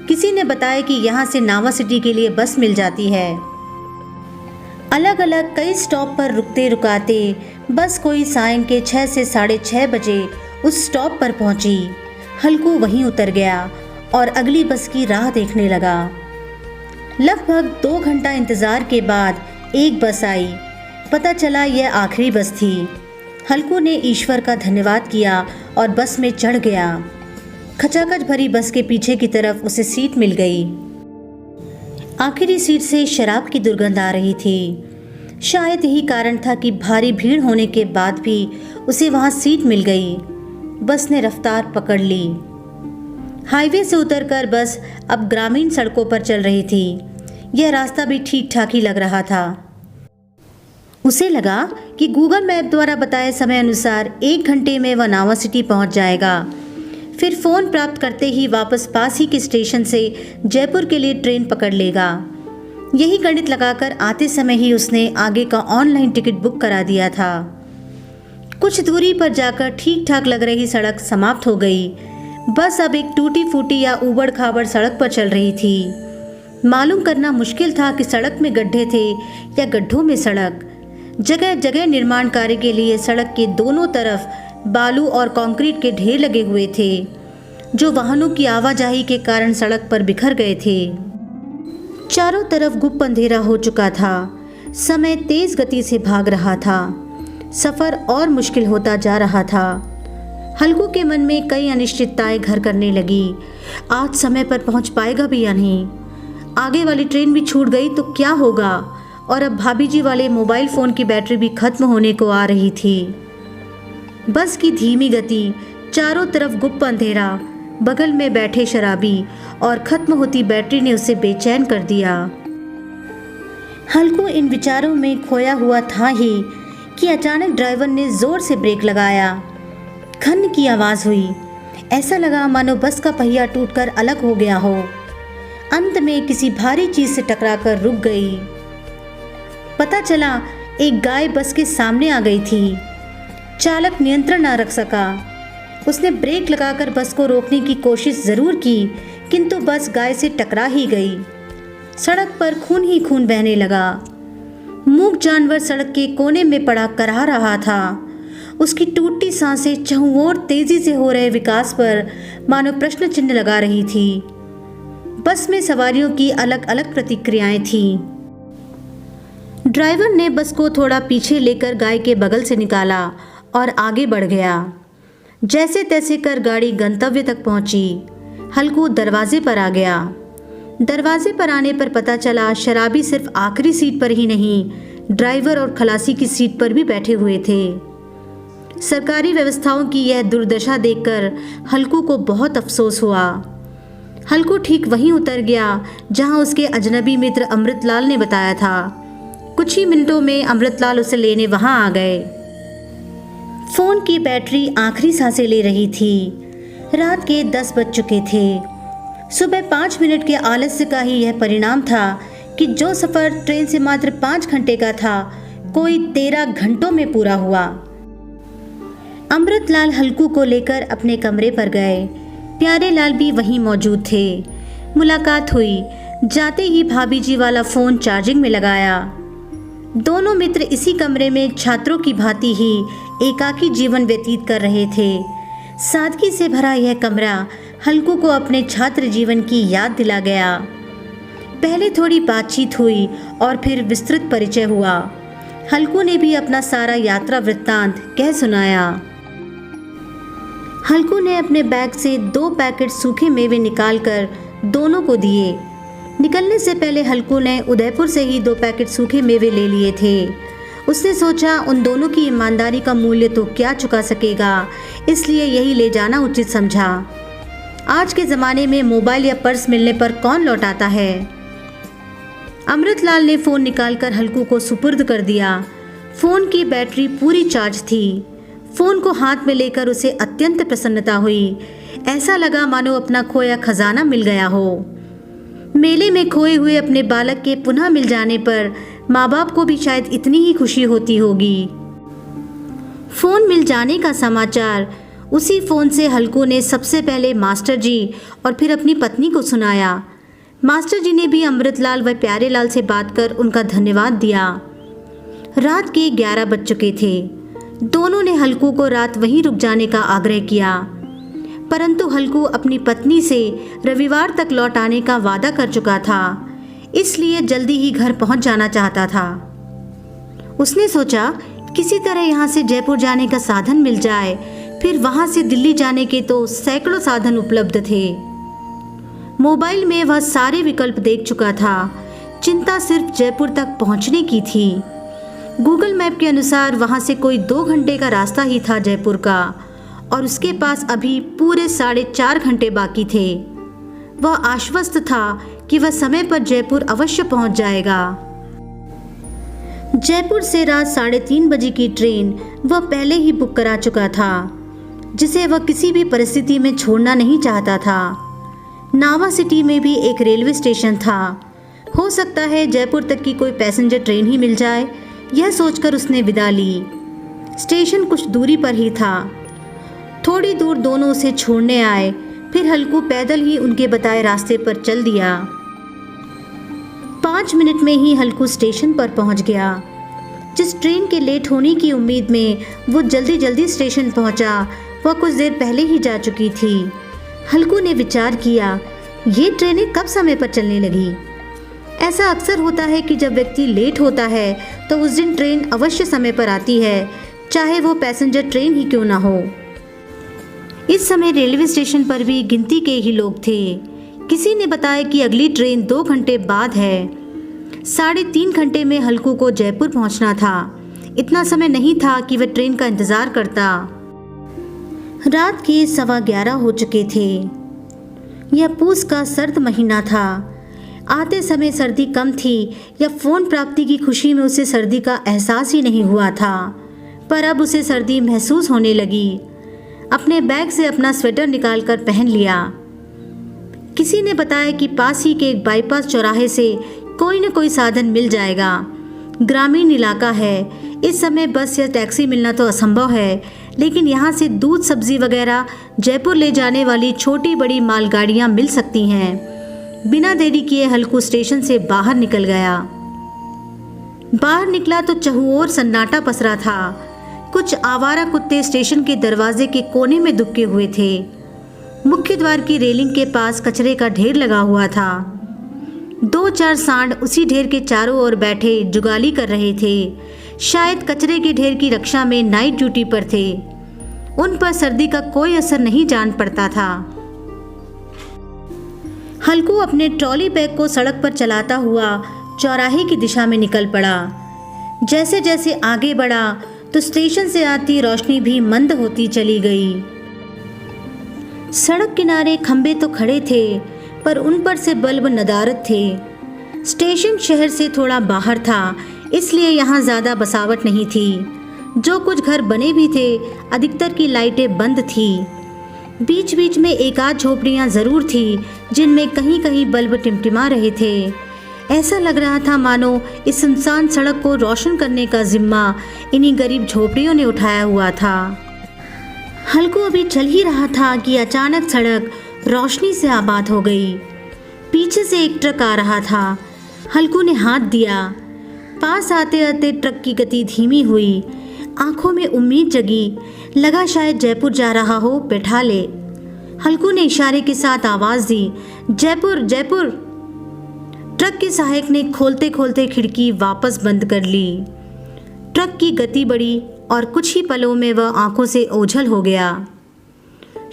किसी ने बताया कि यहाँ से नावा सिटी के लिए बस मिल जाती है। अलग अलग कई स्टॉप पर रुकते रुकाते बस कोई सायं के 6 से 6:30 बजे उस स्टॉप पर पहुंची। हल्कू वहीं उतर गया और अगली बस की राह देखने लगा। लगभग 2 घंटा इंतज़ार के बाद एक बस आई। पता चला यह आखिरी बस थी। हल्कू ने ईश्वर का धन्यवाद किया और बस में चढ़ गया। खचाखच भरी बस के पीछे की तरफ उसे सीट मिल गई। आखिरी सीट से शराब की दुर्गंध आ रही थी। शायद यही कारण था कि भारी भीड़ होने के बाद भी उसे वहां सीट मिल गई। बस ने रफ्तार पकड़ ली। हाईवे से उतरकर बस अब ग्रामीण सड़कों पर चल रही थी। यह रास्ता भी ठीक ठाक ही लग रहा था। उसे लगा कि गूगल मैप द्वारा बताए समय अनुसार 1 घंटे में वह नावा सिटी पहुंच जाएगा। फिर फ़ोन प्राप्त करते ही वापस पास ही के स्टेशन से जयपुर के लिए ट्रेन पकड़ लेगा। यही गणित लगाकर आते समय ही उसने आगे का ऑनलाइन टिकट बुक करा दिया था। कुछ दूरी पर जाकर ठीक ठाक लग रही सड़क समाप्त हो गई। बस अब एक टूटी फूटी या ऊबड़ खाबड़ सड़क पर चल रही थी। मालूम करना मुश्किल था कि सड़क में गड्ढे थे या गड्ढों में सड़क। जगह जगह निर्माण कार्य के लिए सड़क के दोनों तरफ बालू और कंक्रीट के ढेर लगे हुए थे, जो वाहनों की आवाजाही के कारण सड़क पर बिखर गए थे। चारों तरफ गुप्त अंधेरा हो चुका था। समय तेज गति से भाग रहा था। सफ़र और मुश्किल होता जा रहा था। हल्कू के मन में कई अनिश्चितताएं घर करने लगी। आज समय पर पहुंच पाएगा भी या नहीं? आगे वाली ट्रेन भी छूट गई तो क्या होगा? और अब भाभी जी वाले मोबाइल फ़ोन की बैटरी भी खत्म होने को आ रही थी। बस की धीमी गति, चारों तरफ गुप्त अंधेरा, बगल में बैठे शराबी और खत्म होती बैटरी ने उसे बेचैन कर दिया। हल्कू इन विचारों में खोया हुआ था ही कि अचानक ड्राइवर ने जोर से ब्रेक लगाया। खन की आवाज़ हुई। ऐसा लगा मानो बस का पहिया टूटकर अलग हो गया हो। अंत में किसी भारी चीज़ से टकराकर रुक गई। पता चला एक गाय बस के सामने आ गई थी। चालक नियंत्रण न रख सका। उसने ब्रेक लगाकर बस को रोकने की कोशिश ज़रूर की, किंतु बस गाय से टकरा ही गई। सड़क पर खून ही खून बहने लगा। मूक जानवर सड़क के कोने में पड़ा कराह रहा था। उसकी टूटती सांसें चहुओर तेजी से हो रहे विकास पर मानो प्रश्न चिन्ह लगा रही थी। बस में सवारियों की अलग अलग प्रतिक्रियाएं थीं। ड्राइवर ने बस को थोड़ा पीछे लेकर गाय के बगल से निकाला और आगे बढ़ गया। जैसे तैसे कर गाड़ी गंतव्य तक पहुंची। हल्कू दरवाजे पर आ गया। दरवाजे पर आने पर पता चला शराबी सिर्फ आखिरी सीट पर ही नहीं, ड्राइवर और खलासी की सीट पर भी बैठे हुए थे। सरकारी व्यवस्थाओं की यह दुर्दशा देखकर हल्कू को बहुत अफसोस हुआ। हल्कू ठीक वहीं उतर गया जहां उसके अजनबी मित्र अमृतलाल ने बताया था। कुछ ही मिनटों में अमृतलाल उसे लेने वहां आ गए। फोन की बैटरी आखिरी सांसें ले रही थी। रात के 10 बज चुके थे। सुबह 5 मिनट के आलस्य का ही यह परिणाम था कि जो सफ़र ट्रेन से मात्र 5 घंटे का था, कोई 13 घंटों में पूरा हुआ। अमृतलाल हल्कू को लेकर अपने कमरे पर गए। प्यारे लाल भी वहीं मौजूद थे। मुलाकात हुई। जाते ही भाभी जी वाला फ़ोन चार्जिंग में लगाया। दोनों मित्र इसी कमरे में छात्रों की भांति ही एकाकी जीवन व्यतीत कर रहे थे। सादगी से भरा यह कमरा हल्कू को अपने छात्र जीवन की याद दिला गया। पहले थोड़ी बातचीत हुई और फिर विस्तृत परिचय हुआ। हल्कू ने भी अपना सारा यात्रा वृत्तांत कह सुनाया। हल्कू ने अपने बैग से 2 पैकेट सूखे मेवे निकालकर दोनों को दिए। निकलने से पहले हल्कू ने उदयपुर से ही 2 पैकेट सूखे मेवे ले लिए थे। उसने सोचा उन दोनों की ईमानदारी का मूल्य तो क्या चुका सकेगा, इसलिए यही ले जाना उचित समझा। आज के ज़माने में मोबाइल या पर्स मिलने पर कौन लौटाता है। अमृतलाल ने फ़ोन निकालकर हल्कू को सुपुर्द कर दिया। फ़ोन की बैटरी पूरी चार्ज थी। फ़ोन को हाथ में लेकर उसे अत्यंत प्रसन्नता हुई। ऐसा लगा मानो अपना खोया खजाना मिल गया हो। मेले में खोए हुए अपने बालक के पुनः मिल जाने पर माँ बाप को भी शायद इतनी ही खुशी होती होगी। फ़ोन मिल जाने का समाचार उसी फ़ोन से हल्कू ने सबसे पहले मास्टर जी और फिर अपनी पत्नी को सुनाया। मास्टर जी ने भी अमृतलाल व प्यारेलाल से बात कर उनका धन्यवाद दिया। रात के 11 बज चुके थे। दोनों ने हल्कू को रात वहीं रुक जाने का आग्रह किया, परंतु हल्कू अपनी पत्नी से रविवार तक लौट आने का वादा कर चुका था, इसलिए जल्दी ही घर पहुंच जाना चाहता था। उसने सोचा किसी तरह यहाँ से जयपुर जाने का साधन मिल जाए, फिर वहाँ से दिल्ली जाने के तो सैकड़ों साधन उपलब्ध थे। मोबाइल में वह सारे विकल्प देख चुका था। चिंता सिर्फ जयपुर तक पहुँचने की थी। गूगल मैप के अनुसार वहाँ से कोई 2 घंटे का रास्ता ही था जयपुर का, और उसके पास अभी पूरे 4.5 घंटे बाकी थे। वह आश्वस्त था कि वह समय पर जयपुर अवश्य पहुंच जाएगा। जयपुर से रात 3:30 बजे की ट्रेन वह पहले ही बुक करा चुका था, जिसे वह किसी भी परिस्थिति में छोड़ना नहीं चाहता था। नावा सिटी में भी एक रेलवे स्टेशन था। हो सकता है जयपुर तक की कोई पैसेंजर ट्रेन ही मिल जाए, यह सोचकर उसने विदा ली। स्टेशन कुछ दूरी पर ही था। थोड़ी दूर दोनों उसे छोड़ने आए, फिर हल्कू पैदल ही उनके बताए रास्ते पर चल दिया। 5 मिनट में ही हल्कू स्टेशन पर पहुंच गया। जिस ट्रेन के लेट होने की उम्मीद में वो जल्दी जल्दी स्टेशन पहुंचा, वह कुछ देर पहले ही जा चुकी थी। हल्कू ने विचार किया, ये ट्रेनें कब समय पर चलने लगी। ऐसा अक्सर होता है कि जब व्यक्ति लेट होता है तो उस दिन ट्रेन अवश्य समय पर आती है, चाहे वो पैसेंजर ट्रेन ही क्यों ना हो। इस समय रेलवे स्टेशन पर भी गिनती के ही लोग थे। किसी ने बताया कि अगली ट्रेन 2 घंटे बाद है। 3.5 घंटे में हल्कू को जयपुर पहुंचना था। इतना समय नहीं था कि वह ट्रेन का इंतजार करता। रात के 11:15 हो चुके थे। यह पूस का सर्द महीना था। आते समय सर्दी कम थी या फ़ोन प्राप्ति की खुशी में उसे सर्दी का एहसास ही नहीं हुआ था, पर अब उसे सर्दी महसूस होने लगी। अपने बैग से अपना स्वेटर निकालकर पहन लिया। किसी ने बताया कि पास ही के एक बाईपास चौराहे से कोई न कोई साधन मिल जाएगा। ग्रामीण इलाका है, इस समय बस या टैक्सी मिलना तो असंभव है, लेकिन यहाँ से दूध सब्जी वगैरह जयपुर ले जाने वाली छोटी बड़ी मालगाड़ियाँ मिल सकती हैं। बिना देरी किए हल्कू स्टेशन से बाहर निकल गया। बाहर निकला तो चहुओर सन्नाटा पसरा था। कुछ आवारा कुत्ते स्टेशन के दरवाजे के कोने में दुबके हुए थे। मुख्य द्वार की रेलिंग के पास कचरे का ढेर लगा हुआ था। 2-4 सांड उसी ढेर के चारों ओर बैठे जुगाली कर रहे थे। शायद कचरे के ढेर की रक्षा में नाइट ड्यूटी पर थे। उन पर सर्दी का कोई असर नहीं जान पड़ता था। हल्कू अपने ट्रॉली बैग को सड़क पर चलाता हुआ चौराहे की दिशा में निकल पड़ा। जैसे जैसे आगे बढ़ा तो स्टेशन से आती रोशनी भी मंद होती चली गई। सड़क किनारे खंबे तो खड़े थे, पर उन पर से बल्ब नदारद थे। स्टेशन शहर से थोड़ा बाहर था, इसलिए यहाँ ज़्यादा बसावट नहीं थी। जो कुछ घर बने भी थे, अधिकतर की लाइटें बंद थी। बीच बीच में एक आध झोपड़ियाँ ज़रूर थी, जिनमें कहीं कहीं बल्ब टिमटिमा रहे थे। ऐसा लग रहा था मानो इस सुनसान सड़क को रोशन करने का जिम्मा इन्हीं गरीब झोपड़ियों ने उठाया हुआ था। हल्कू अभी चल ही रहा था कि अचानक सड़क रोशनी से आबाद हो गई। पीछे से एक ट्रक आ रहा था। हल्कू ने हाथ दिया। पास आते आते ट्रक की गति धीमी हुई। आंखों में उम्मीद जगी, लगा शायद जयपुर जा रहा हो, बैठा ले। हल्कू ने इशारे के साथ आवाज़ दी, जयपुर जयपुर। ट्रक के सहायक ने खोलते खोलते खिड़की वापस बंद कर ली। ट्रक की गति बढ़ी और कुछ ही पलों में वह आंखों से ओझल हो गया।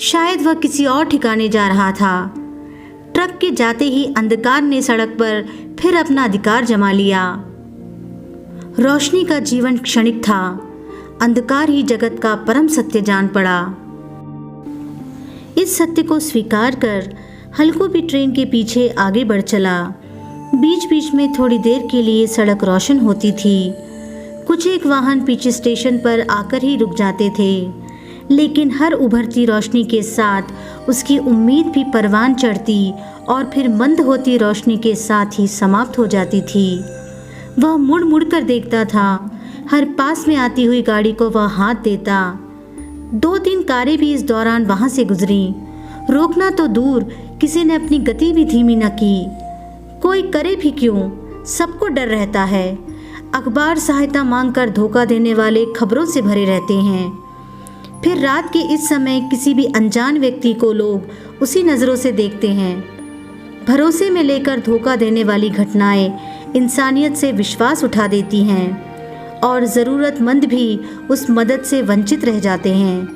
शायद वह किसी और ठिकाने जा रहा था। ट्रक के जाते ही अंधकार ने सड़क पर फिर अपना अधिकार जमा लिया। रोशनी का जीवन क्षणिक था, अंधकार ही जगत का परम सत्य जान पड़ा। इस सत्य को स्वीकार कर हल्कू भी ट्रेन के पीछे आगे बढ़ चला। बीच बीच में थोड़ी देर के लिए सड़क रोशन होती थी। कुछ एक वाहन पीछे स्टेशन पर आकर ही रुक जाते थे, लेकिन हर उभरती रोशनी के साथ उसकी उम्मीद भी परवान चढ़ती और फिर मंद होती रोशनी के साथ ही समाप्त हो जाती थी। वह मुड़ मुड़ कर देखता था। हर पास में आती हुई गाड़ी को वह हाथ देता। 2-3 कारें भी इस दौरान वहां से गुजरी। रोकना तो दूर, किसी ने अपनी गति भी धीमी न की। कोई करे भी क्यों, सबको डर रहता है। अखबार सहायता मांगकर धोखा देने वाले खबरों से भरे रहते हैं। फिर रात के इस समय किसी भी अनजान व्यक्ति को लोग उसी नज़रों से देखते हैं। भरोसे में लेकर धोखा देने वाली घटनाएं इंसानियत से विश्वास उठा देती हैं और ज़रूरतमंद भी उस मदद से वंचित रह जाते हैं।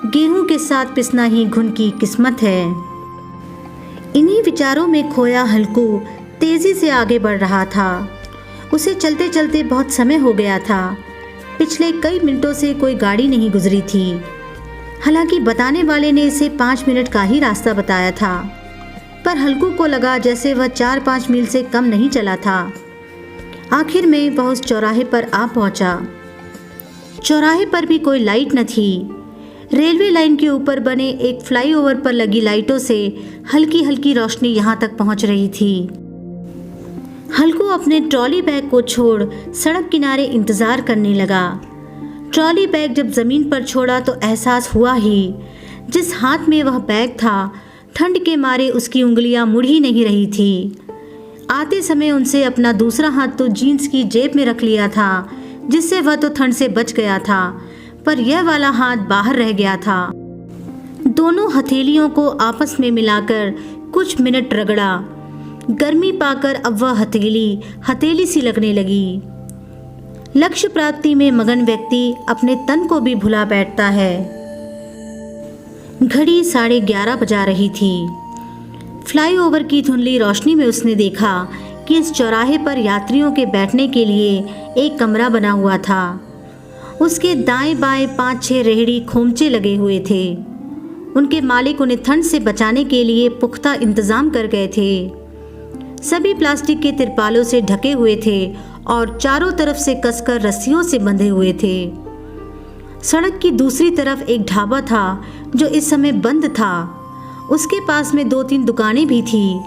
गेहूं के साथ पिसना ही घुन की किस्मत है। इन्हीं विचारों में खोया हल्कू तेज़ी से आगे बढ़ रहा था। उसे चलते चलते बहुत समय हो गया था। पिछले कई मिनटों से कोई गाड़ी नहीं गुजरी थी। हालांकि बताने वाले ने इसे 5 मिनट का ही रास्ता बताया था, पर हल्कू को लगा जैसे वह 4-5 मील से कम नहीं चला था। आखिर में वह उस चौराहे पर आ पहुंचा। चौराहे पर भी कोई लाइट न थी। रेलवे लाइन के ऊपर बने एक फ्लाईओवर पर लगी लाइटों से हल्की हल्की रोशनी यहाँ तक पहुँच रही थी। हल्कू अपने ट्रॉली बैग को छोड़ सड़क किनारे इंतज़ार करने लगा। ट्रॉली बैग जब ज़मीन पर छोड़ा तो एहसास हुआ ही, जिस हाथ में वह बैग था ठंड के मारे उसकी उंगलियां मुड़ ही नहीं रही थी। आते समय उनसे अपना दूसरा हाथ तो जीन्स की जेब में रख लिया था, जिससे वह तो ठंड से बच गया था, पर यह वाला हाथ बाहर रह गया था। दोनों हथेलियों को आपस में मिलाकर कुछ मिनट रगड़ा। गर्मी पाकर अब वह हथेली सी लगने लगी। लक्ष्य प्राप्ति में मगन व्यक्ति अपने तन को भी भुला बैठता है। घड़ी 11:30 बजा रही थी। फ्लाईओवर की धुंधली रोशनी में उसने देखा कि इस चौराहे पर यात्रियों के बैठने के लिए एक कमरा बना हुआ था। उसके दाएं बाएं 5-6 रेहड़ी खोमचे लगे हुए थे। उनके मालिक उन्हें ठंड से बचाने के लिए पुख्ता इंतजाम कर गए थे। सभी प्लास्टिक के तिरपालों से ढके हुए थे और चारों तरफ से कसकर रस्सियों से बंधे हुए थे। सड़क की दूसरी तरफ एक ढाबा था जो इस समय बंद था। उसके पास में 2-3 दुकानें भी थी।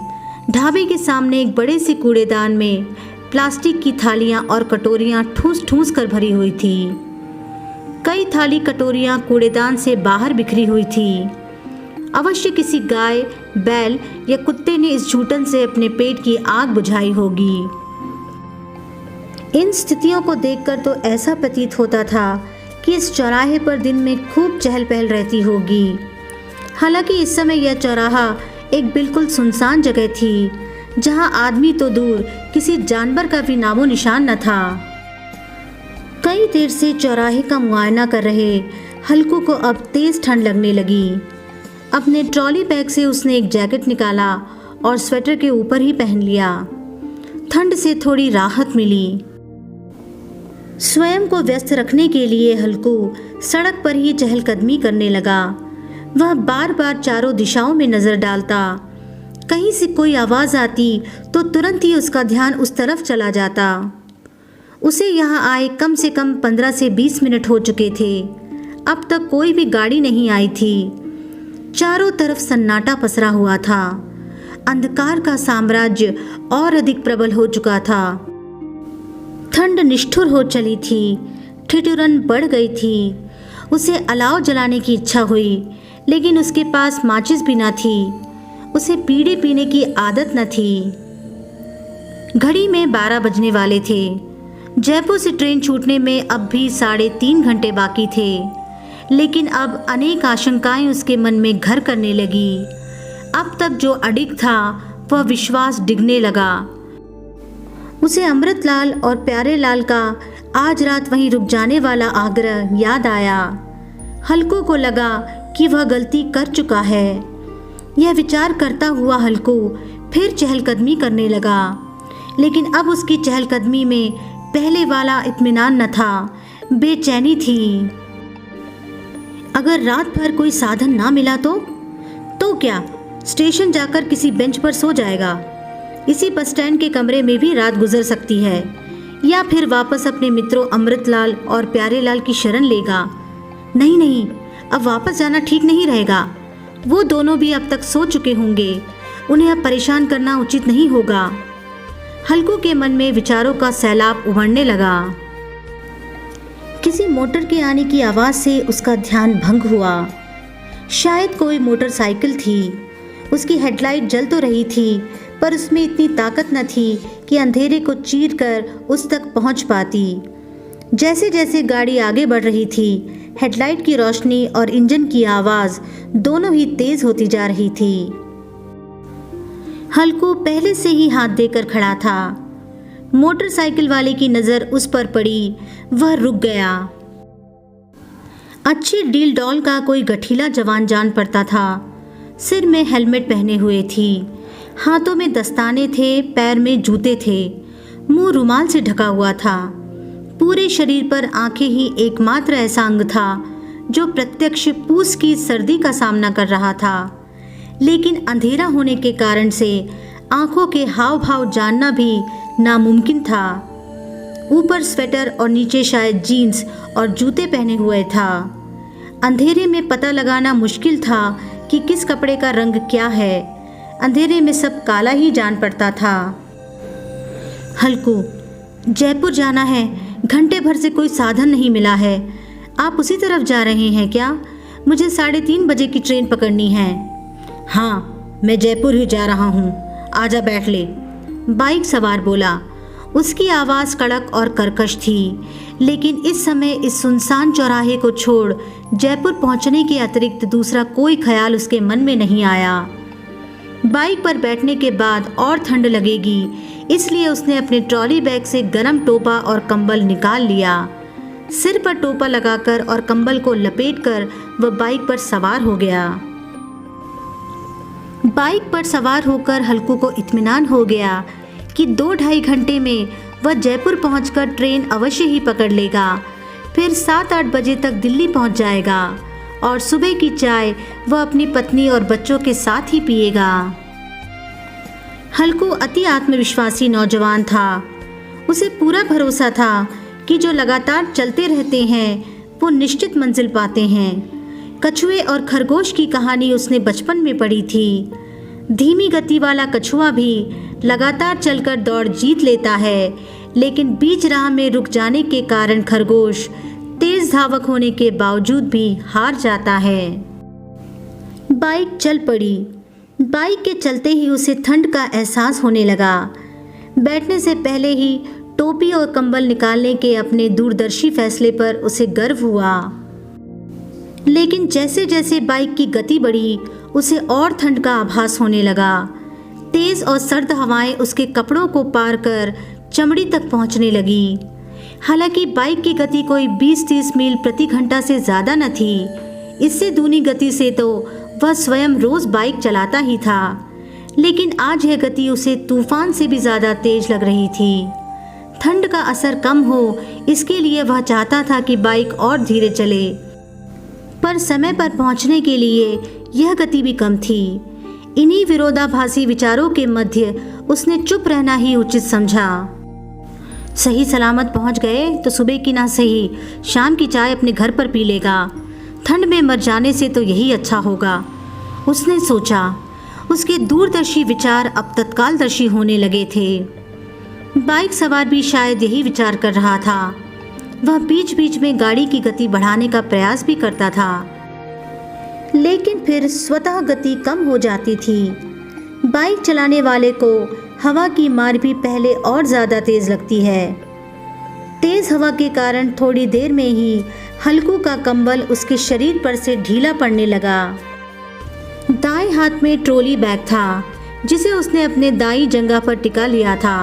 ढाबे के सामने एक बड़े से कूड़ेदान में प्लास्टिक की थालियां और कटोरियां ठूस ठूस कर भरी हुई थी। कई थाली कटोरियां कूड़ेदान से बाहर बिखरी हुई थी। अवश्य किसी गाय, बैल या कुत्ते ने इस झूठन से अपने पेट की आग बुझाई होगी। इन स्थितियों को देखकर तो ऐसा प्रतीत होता था कि इस चौराहे पर दिन में खूब चहल पहल रहती होगी। हालांकि इस समय यह चौराहा एक बिल्कुल सुनसान जगह थी, जहां आदमी तो दूर किसी जानवर का भी नामो निशान न था। कई देर से चौराहे का मुआयना कर रहे हल्कू को अब तेज ठंड लगने लगी। अपने ट्रॉली बैग से उसने एक जैकेट निकाला और स्वेटर के ऊपर ही पहन लिया। ठंड से थोड़ी राहत मिली। स्वयं को व्यस्त रखने के लिए हल्कू सड़क पर ही चहलकदमी करने लगा। वह बार बार चारों दिशाओं में नजर डालता। कहीं से कोई आवाज़ आती तो तुरंत ही उसका ध्यान उस तरफ चला जाता। उसे यहाँ आए कम से कम 15 से 20 मिनट हो चुके थे। अब तक कोई भी गाड़ी नहीं आई थी। चारों तरफ सन्नाटा पसरा हुआ था। अंधकार का साम्राज्य और अधिक प्रबल हो चुका था। ठंड निष्ठुर हो चली थी। ठिठुरन बढ़ गई थी। उसे अलाव जलाने की इच्छा हुई, लेकिन उसके पास माचिस भी न थी। उसे बीड़ी पीने की आदत न थी। घड़ी में 12 बजने वाले थे। जयपुर से ट्रेन छूटने में अब भी 3.5 घंटे बाकी थे, लेकिन अब अनेक आशंकाएं उसके मन में घर करने लगी। अब तक जो अडिग था वह विश्वास डिगने लगा। उसे अमृतलाल और प्यारेलाल का आज रात वहीं रुक जाने वाला आग्रह याद आया। हल्कू को लगा कि वह गलती कर चुका है। यह विचार करता हुआ हल्कू फिर चहलकदमी करने लगा, लेकिन अब उसकी चहलकदमी में पहले वाला इत्मीनान न था, बेचैनी थी। अगर रात भर कोई साधन ना मिला तो क्या, स्टेशन जाकर किसी बेंच पर सो जाएगा। इसी बस स्टैंड के कमरे में भी रात गुजर सकती है, या फिर वापस अपने मित्रों अमृतलाल और प्यारेलाल की शरण लेगा। नहीं, अब वापस जाना ठीक नहीं रहेगा। वो दोनों भी अब तक सो चुके होंगे, उन्हें अब परेशान करना उचित नहीं होगा। हल्कू के मन में विचारों का सैलाब उमड़ने लगा। किसी मोटर के आने की आवाज़ से उसका ध्यान भंग हुआ। शायद कोई मोटरसाइकिल थी। उसकी हेडलाइट जल तो रही थी, पर उसमें इतनी ताकत न थी कि अंधेरे को चीरकर उस तक पहुंच पाती। जैसे जैसे गाड़ी आगे बढ़ रही थी, हेडलाइट की रोशनी और इंजन की आवाज़ दोनों ही तेज होती जा रही थी। हल्कू पहले से ही हाथ देकर खड़ा था। मोटरसाइकिल वाले की नज़र उस पर पड़ी, वह रुक गया। अच्छी डील डॉल का कोई गठीला जवान जान पड़ता था। सिर में हेलमेट पहने हुए थी, हाथों में दस्ताने थे, पैर में जूते थे, मुंह रुमाल से ढका हुआ था। पूरे शरीर पर आंखें ही एकमात्र ऐसा अंग था जो प्रत्यक्ष पूस की सर्दी का सामना कर रहा था, लेकिन अंधेरा होने के कारण से आंखों के हाव भाव जानना भी नामुमकिन था। ऊपर स्वेटर और नीचे शायद जीन्स और जूते पहने हुए था। अंधेरे में पता लगाना मुश्किल था कि किस कपड़े का रंग क्या है। अंधेरे में सब काला ही जान पड़ता था। हल्कू, जयपुर जाना है, घंटे भर से कोई साधन नहीं मिला है। आप उसी तरफ जा रहे हैं क्या? मुझे 3:30 बजे की ट्रेन पकड़नी है। हाँ, मैं जयपुर ही जा रहा हूँ, आजा बैठ ले, बाइक सवार बोला। उसकी आवाज़ कड़क और कर्कश थी, लेकिन इस समय इस सुनसान चौराहे को छोड़ जयपुर पहुंचने के अतिरिक्त दूसरा कोई ख्याल उसके मन में नहीं आया। बाइक पर बैठने के बाद और ठंड लगेगी, इसलिए उसने अपने ट्रॉली बैग से गर्म टोपा और कंबल निकाल लिया। सिर पर टोपा लगाकर और कंबल को लपेटकर वह बाइक पर सवार हो गया। बाइक पर सवार होकर हल्कू को इत्मीनान हो गया कि 2-2.5 घंटे में वह जयपुर पहुंचकर ट्रेन अवश्य ही पकड़ लेगा। फिर 7-8 बजे तक दिल्ली पहुंच जाएगा और सुबह की चाय वह अपनी पत्नी और बच्चों के साथ ही पिएगा। हल्कू अति आत्मविश्वासी नौजवान था। उसे पूरा भरोसा था कि जो लगातार चलते रहते हैं वो निश्चित मंजिल पाते हैं। कछुए और खरगोश की कहानी उसने बचपन में पढ़ी थी। धीमी गति वाला कछुआ भी लगातार चलकर दौड़ जीत लेता है, लेकिन बीच राह में रुक जाने के कारण खरगोश तेज धावक होने के बावजूद भी हार जाता है। बाइक चल पड़ी। बाइक के चलते ही उसे ठंड का एहसास होने लगा। बैठने से पहले ही टोपी और कंबल निकालने के अपने दूरदर्शी फैसले पर उसे गर्व हुआ, लेकिन जैसे जैसे बाइक की गति बढ़ी उसे और ठंड का आभास होने लगा। तेज और सर्द हवाएं उसके कपड़ों को पार कर चमड़ी तक पहुंचने लगी। हालांकि बाइक की गति कोई 20-30 मील प्रति घंटा से ज़्यादा न थी। इससे दूनी गति से तो वह स्वयं रोज़ बाइक चलाता ही था, लेकिन आज यह गति उसे तूफान से भी ज़्यादा तेज लग रही थी। ठंड का असर कम हो, इसके लिए वह चाहता था कि बाइक और धीरे चले, पर समय पर पहुंचने के लिए यह गति भी कम थी। इन्हीं विरोधाभासी विचारों के मध्य उसने चुप रहना ही उचित समझा। सही सलामत पहुंच गए तो सुबह की ना सही शाम की चाय अपने घर पर पी लेगा। ठंड में मर जाने से तो यही अच्छा होगा, उसने सोचा। उसके दूरदर्शी विचार अब तत्कालदर्शी होने लगे थे। बाइक सवार भी शायद यही विचार कर रहा था। वह बीच बीच में गाड़ी की गति बढ़ाने का प्रयास भी करता था, लेकिन फिर स्वतः गति कम हो जाती थी। बाइक चलाने वाले को हवा की मार भी पहले और ज़्यादा तेज़ लगती है। तेज़ हवा के कारण थोड़ी देर में ही हल्कू का कंबल उसके शरीर पर से ढीला पड़ने लगा। दाएं हाथ में ट्रॉली बैग था जिसे उसने अपने दाईं जंघा पर टिका लिया था।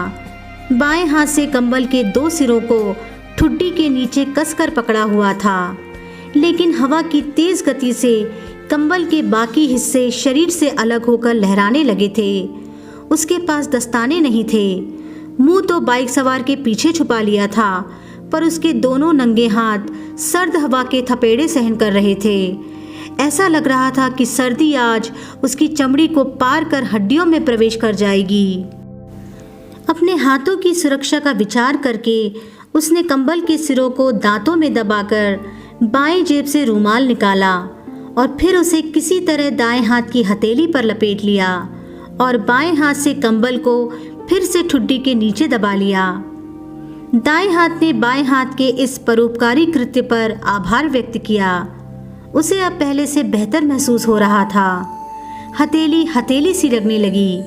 बाएं हाथ से कंबल के 2 सिरों को ठुड्डी के नीचे कसकर पकड़ा हुआ था, लेकिन हवा की तेज गति से कंबल के बाकी हिस्से शरीर से अलग होकर लहराने लगे थे। उसके पास दस्ताने नहीं थे। मुंह तो बाइक सवार के पीछे छुपा लिया था, पर उसके दोनों नंगे हाथ सर्द हवा के थपेड़े सहन कर रहे थे। ऐसा लग रहा था कि सर्दी आज उसकी चमड़ी को पार कर हड्डियों में प्रवेश कर जाएगी। अपने हाथों की सुरक्षा का विचार करके उसने कंबल के सिरों को दांतों में दबाकर बाएं जेब से रूमाल निकाला और फिर उसे किसी तरह दाएं हाथ की हथेली पर लपेट लिया और बाएं हाथ से कंबल को फिर से ठुड्डी के नीचे दबा लिया। दाएं हाथ ने बाएं हाथ के इस परोपकारी कृत्य पर आभार व्यक्त किया। उसे अब पहले से बेहतर महसूस हो रहा था। हथेली हथेली सी लगने लगी।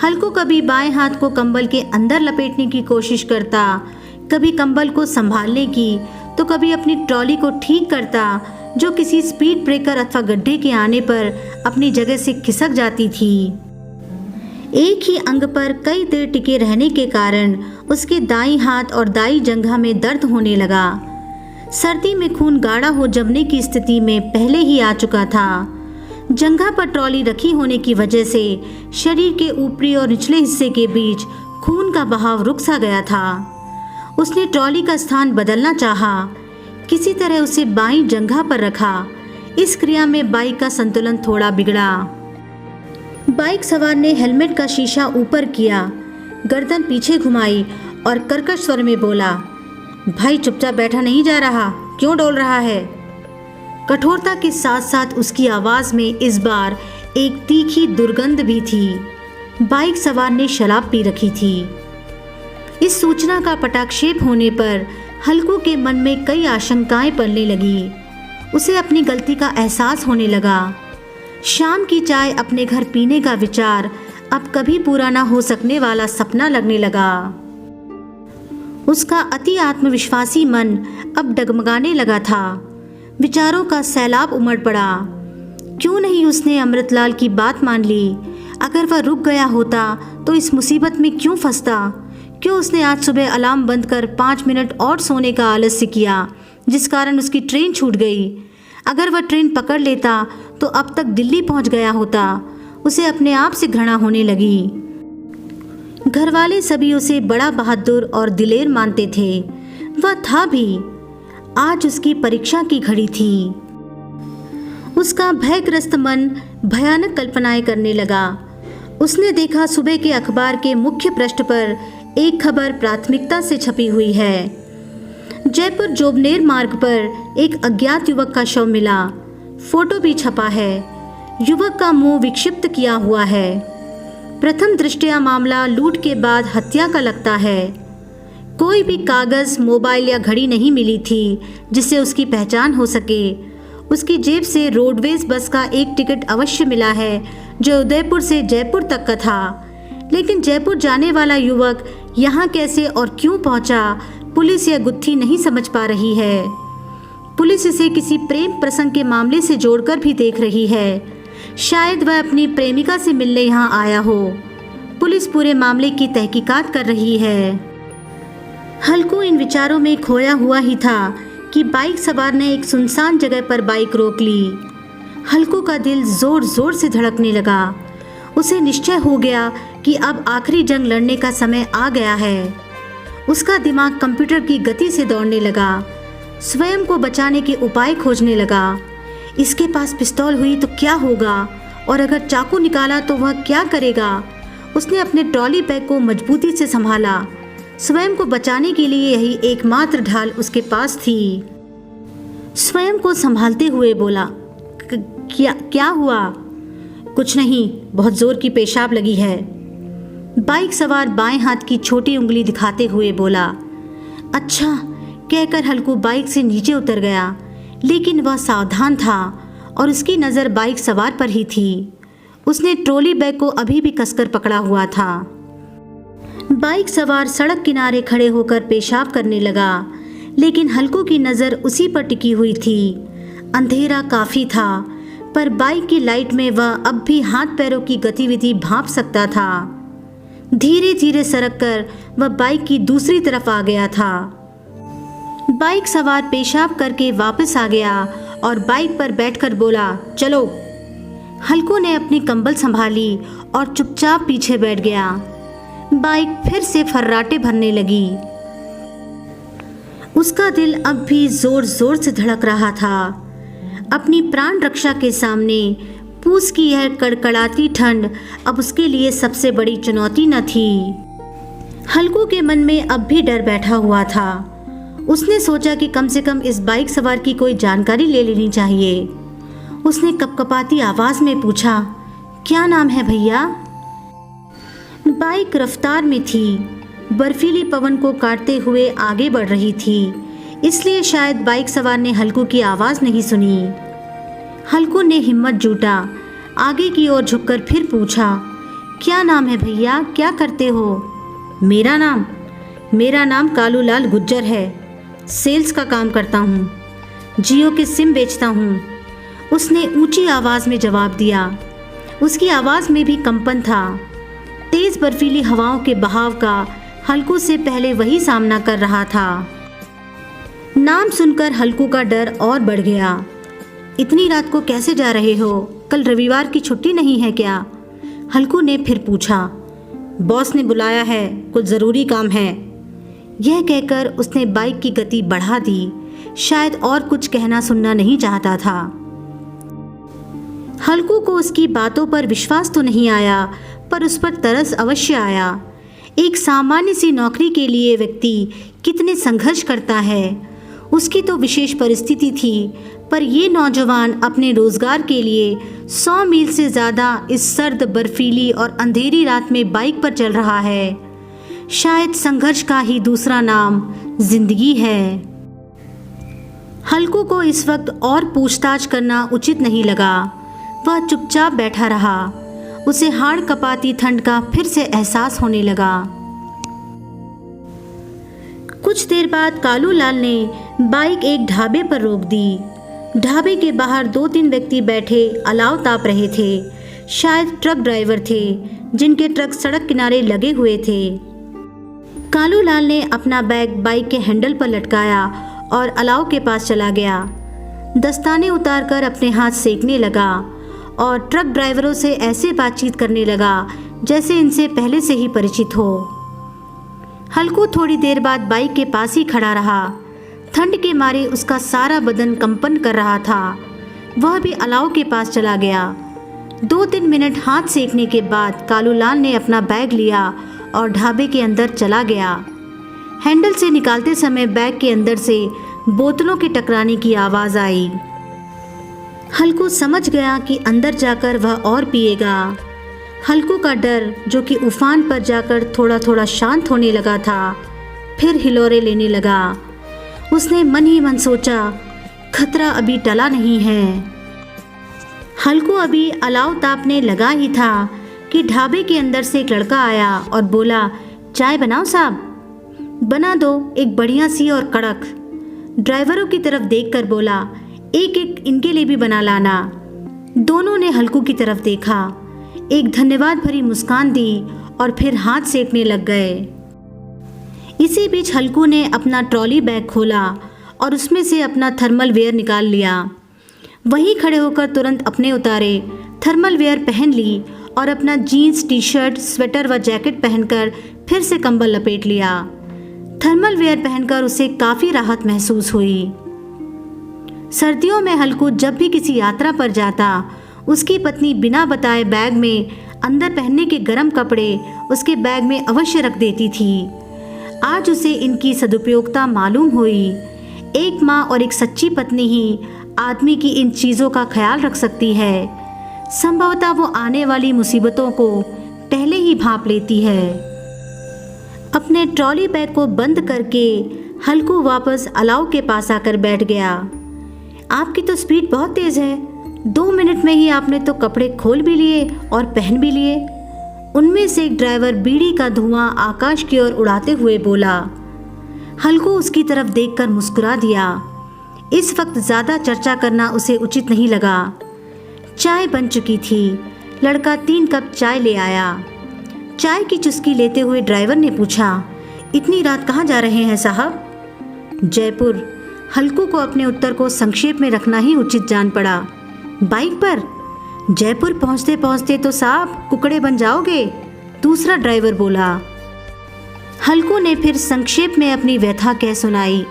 हल्कू कभी बाएं हाथ को कंबल के अंदर लपेटने की कोशिश करता, कभी कंबल को संभालने की, तो कभी अपनी ट्रॉली को ठीक करता जो किसी स्पीड ब्रेकर अथवा गड्ढे के आने पर अपनी जगह से खिसक जाती थी। एक ही अंग पर कई देर टिके रहने के कारण उसके दाईं हाथ और दाईं जंघा में दर्द होने लगा। सर्दी में खून गाढ़ा हो जमने की स्थिति में पहले ही आ चुका था। जंघा पर ट्रॉली रखी होने की वजह से शरीर के ऊपरी और निचले हिस्से के बीच खून का बहाव रुक सा गया था। उसने ट्रॉली का स्थान बदलना चाहा, किसी तरह उसे बाईं जंघा पर रखा। इस क्रिया में बाइक का संतुलन थोड़ा बिगड़ा। बाइक सवार ने हेलमेट का शीशा ऊपर किया, गर्दन पीछे घुमाई और कर्कश स्वर में बोला, भाई चुपचाप बैठा नहीं जा रहा, क्यों डोल रहा है? कठोरता के साथ साथ उसकी आवाज़ में इस बार एक तीखी दुर्गंध भी थी। बाइक सवार ने शराब पी रखी थी। इस सूचना का पटाक्षेप होने पर हल्कू के मन में कई आशंकाएं पलने लगी। उसे अपनी गलती का एहसास होने लगा। शाम की चाय अपने घर पीने का विचार अब कभी पूरा ना हो सकने वाला सपना लगने लगा। उसका अति आत्मविश्वासी मन अब डगमगाने लगा था। विचारों का सैलाब उमड़ पड़ा। क्यों नहीं उसने अमृतलाल की बात मान ली? अगर वह रुक गया होता तो इस मुसीबत में क्यों फंसता? क्यों उसने आज सुबह अलार्म बंद कर 5 मिनट और सोने का आलस्य किया, जिस कारण उसकी ट्रेन छूट गई? अगर वह ट्रेन पकड़ लेता तो अब तक दिल्ली पहुंच गया होता। उसे अपने आप से घृणा होने लगी। घरवाले सभी उसे बड़ा बहादुर और दिलेर मानते थे। वह था भी। आज उसकी परीक्षा की घड़ी थी। उसका भयग्रस्त मन भयानक कल्पनाएं करने लगा। उसने देखा सुबह के अखबार के मुख्य पृष्ठ पर एक खबर प्राथमिकता से छपी हुई है। जयपुर जोबनेर मार्ग पर एक अज्ञात युवक का शव मिला। फोटो भी छपा है। युवक का मुंह विक्षिप्त किया हुआ है। प्रथम दृष्टया मामला लूट के बाद हत्या का लगता है। कोई भी कागज़, मोबाइल या घड़ी नहीं मिली थी जिससे उसकी पहचान हो सके। उसकी जेब से रोडवेज बस का एक टिकट अवश्य मिला है जो उदयपुर से जयपुर तक का था, लेकिन जयपुर जाने वाला युवक यहाँ कैसे और क्यों पहुँचा, पुलिस यह गुत्थी नहीं समझ पा रही है। पुलिस इसे किसी प्रेम प्रसंग के मामले से जोड़कर भी देख रही है। शायद वह अपनी प्रेमिका से मिलने यहाँ आया हो। पुलिस पूरे मामले की तहकीकात कर रही है। हल्कू इन विचारों में खोया हुआ ही था कि बाइक सवार ने एक सुनसान जगह पर बाइक रोक ली। हल्कू का दिल जोर जोर से धड़कने लगा। उसे निश्चय हो गया कि अब आखिरी जंग लड़ने का समय आ गया है। उसका दिमाग कंप्यूटर की गति से दौड़ने लगा। स्वयं को बचाने के उपाय खोजने लगा। इसके पास पिस्तौल हुई तो क्या होगा, और अगर चाकू निकाला तो वह क्या करेगा? उसने अपने ट्रॉली बैग को मजबूती से संभाला। स्वयं को बचाने के लिए यही एकमात्र ढाल उसके पास थी। स्वयं को संभालते हुए बोला, क्या हुआ? कुछ नहीं, बहुत जोर की पेशाब लगी है। बाइक सवार बाएं हाथ की छोटी उंगली दिखाते हुए बोला। अच्छा कहकर हल्कू बाइक से नीचे उतर गया, लेकिन वह सावधान था और उसकी नज़र बाइक सवार पर ही थी। उसने ट्रॉली बैग को अभी भी कसकर पकड़ा हुआ था। बाइक सवार सड़क किनारे खड़े होकर पेशाब करने लगा, लेकिन हल्कू की नज़र उसी पर टिकी हुई थी। अंधेरा काफ़ी था, पर बाइक की लाइट में वह अब भी हाथ पैरों की गतिविधि भांप सकता था। धीरे धीरे सरक कर वह बाइक की दूसरी तरफ आ गया था। बाइक सवार पेशाब करके वापस आ गया और बाइक पर बैठकर बोला, चलो। हल्कू ने अपनी कंबल संभाली और चुपचाप पीछे बैठ गया। बाइक फिर से फर्राटे भरने लगी। उसका दिल अब भी जोर जोर से धड़क रहा था। अपनी प्राण रक्षा के सामने पूस की यह कड़कड़ाती ठंड अब उसके लिए सबसे बड़ी चुनौती न थी। हल्कू के मन में अब भी डर बैठा हुआ था। उसने सोचा कि कम से कम इस बाइक सवार की कोई जानकारी ले लेनी चाहिए। उसने कपकपाती आवाज में पूछा, क्या नाम है भैया? बाइक रफ्तार में थी, बर्फीली पवन को काटते हुए आगे बढ़ रही थी, इसलिए शायद बाइक सवार ने हल्कू की आवाज़ नहीं सुनी। हल्कू ने हिम्मत जुटा, आगे की ओर झुककर फिर पूछा, क्या नाम है भैया, क्या करते हो? मेरा नाम कालूलाल गुज्जर है। सेल्स का काम करता हूँ, जियो के सिम बेचता हूँ, उसने ऊंची आवाज़ में जवाब दिया। उसकी आवाज़ में भी कंपन था। तेज़ बर्फीली हवाओं के बहाव का हल्कू से पहले वही सामना कर रहा था। नाम सुनकर हल्कू का डर और बढ़ गया। इतनी रात को कैसे जा रहे हो? कल रविवार की छुट्टी नहीं है क्या? हल्कू ने फिर पूछा। बॉस ने बुलाया है, कुछ ज़रूरी काम है। यह कहकर उसने बाइक की गति बढ़ा दी। शायद और कुछ कहना सुनना नहीं चाहता था। हल्कू को उसकी बातों पर विश्वास तो नहीं आया, पर उस पर तरस अवश्य आया। एक सामान्य सी नौकरी के लिए व्यक्ति कितने संघर्ष करता है। उसकी तो विशेष परिस्थिति थी, पर ये नौजवान अपने रोजगार के लिए 100 मील से ज़्यादा इस सर्द, बर्फीली और अंधेरी रात में बाइक पर चल रहा है। शायद संघर्ष का ही दूसरा नाम जिंदगी है। हल्कू को इस वक्त और पूछताछ करना उचित नहीं लगा। वह चुपचाप बैठा रहा। उसे हाड़ कपाती ठंड का फिर से एहसास होने लगा। कुछ देर बाद कालूलाल ने बाइक एक ढाबे पर रोक दी। ढाबे के बाहर 2-3 व्यक्ति बैठे अलाव ताप रहे थे। शायद ट्रक ड्राइवर थे, जिनके ट्रक सड़क किनारे लगे हुए थे। कालूलाल ने अपना बैग बाइक के हैंडल पर लटकाया और अलाव के पास चला गया। दस्ताने उतारकर अपने हाथ सेकने लगा और ट्रक ड्राइवरों से ऐसे बातचीत करने लगा जैसे इनसे पहले से ही परिचित हो। हल्कू थोड़ी देर बाद बाइक के पास ही खड़ा रहा। ठंड के मारे उसका सारा बदन कंपन कर रहा था। वह भी अलाव के पास चला गया। 2-3 मिनट हाथ सेकने के बाद कालूलाल ने अपना बैग लिया और ढाबे के अंदर चला गया। हैंडल से निकालते समय बैग के अंदर से बोतलों के टकराने की आवाज़ आई। हल्कू समझ गया कि अंदर जाकर वह और पिएगा। हल्कू का डर, जो कि उफान पर जाकर थोड़ा थोड़ा शांत होने लगा था, फिर हिलोरे लेने लगा। उसने मन ही मन सोचा, खतरा अभी टला नहीं है। हल्कू अभी अलाव तापने लगा ही था कि ढाबे के अंदर से एक लड़का आया और बोला, चाय बनाओ साहब? बना दो, एक बढ़िया सी और कड़क। ड्राइवरों की तरफ देखकर बोला, एक एक इनके लिए भी बना लाना। दोनों ने हल्कू की तरफ देखा, एक धन्यवाद भरी मुस्कान दी और फिर हाथ सेकने लग गए। इसी बीच हल्कू ने अपना ट्रॉली बैग खोला और उसमें से अपना थर्मल वेयर निकाल लिया। वहीं खड़े होकर तुरंत अपने उतारे, थर्मल वेयर पहन ली और अपना जीन्स, टी शर्ट, स्वेटर व जैकेट पहनकर फिर से कंबल लपेट लिया। थर्मल वेयर पहनकर उसे काफ़ी राहत महसूस हुई। सर्दियों में हल्कू जब भी किसी यात्रा पर जाता, उसकी पत्नी बिना बताए बैग में अंदर पहनने के गर्म कपड़े उसके बैग में अवश्य रख देती थी। आज उसे इनकी सदुपयोगिता मालूम हुई। एक माँ और एक सच्ची पत्नी ही आदमी की इन चीज़ों का ख्याल रख सकती है। संभवतः वो आने वाली मुसीबतों को पहले ही भांप लेती है। अपने ट्रॉली बैग को बंद करके हल्कू वापस अलाव के पास आकर बैठ गया। आपकी तो स्पीड बहुत तेज़ है, 2 मिनट में ही आपने तो कपड़े खोल भी लिए और पहन भी लिए। उनमें से एक ड्राइवर बीड़ी का धुआं आकाश की ओर उड़ाते हुए बोला। हल्कू उसकी तरफ देखकर मुस्कुरा दिया। इस वक्त ज़्यादा चर्चा करना उसे उचित नहीं लगा। चाय बन चुकी थी। लड़का 3 कप चाय ले आया। चाय की चुस्की लेते हुए ड्राइवर ने पूछा, इतनी रात कहाँ जा रहे हैं साहब? जयपुर। हल्कू को अपने उत्तर को संक्षेप में रखना ही उचित जान पड़ा। बाइक पर? जयपुर पहुँचते पहुँचते तो साहब कुकड़े बन जाओगे, दूसरा ड्राइवर बोला। हल्कू ने फिर संक्षेप में अपनी व्यथा कह सुनाई।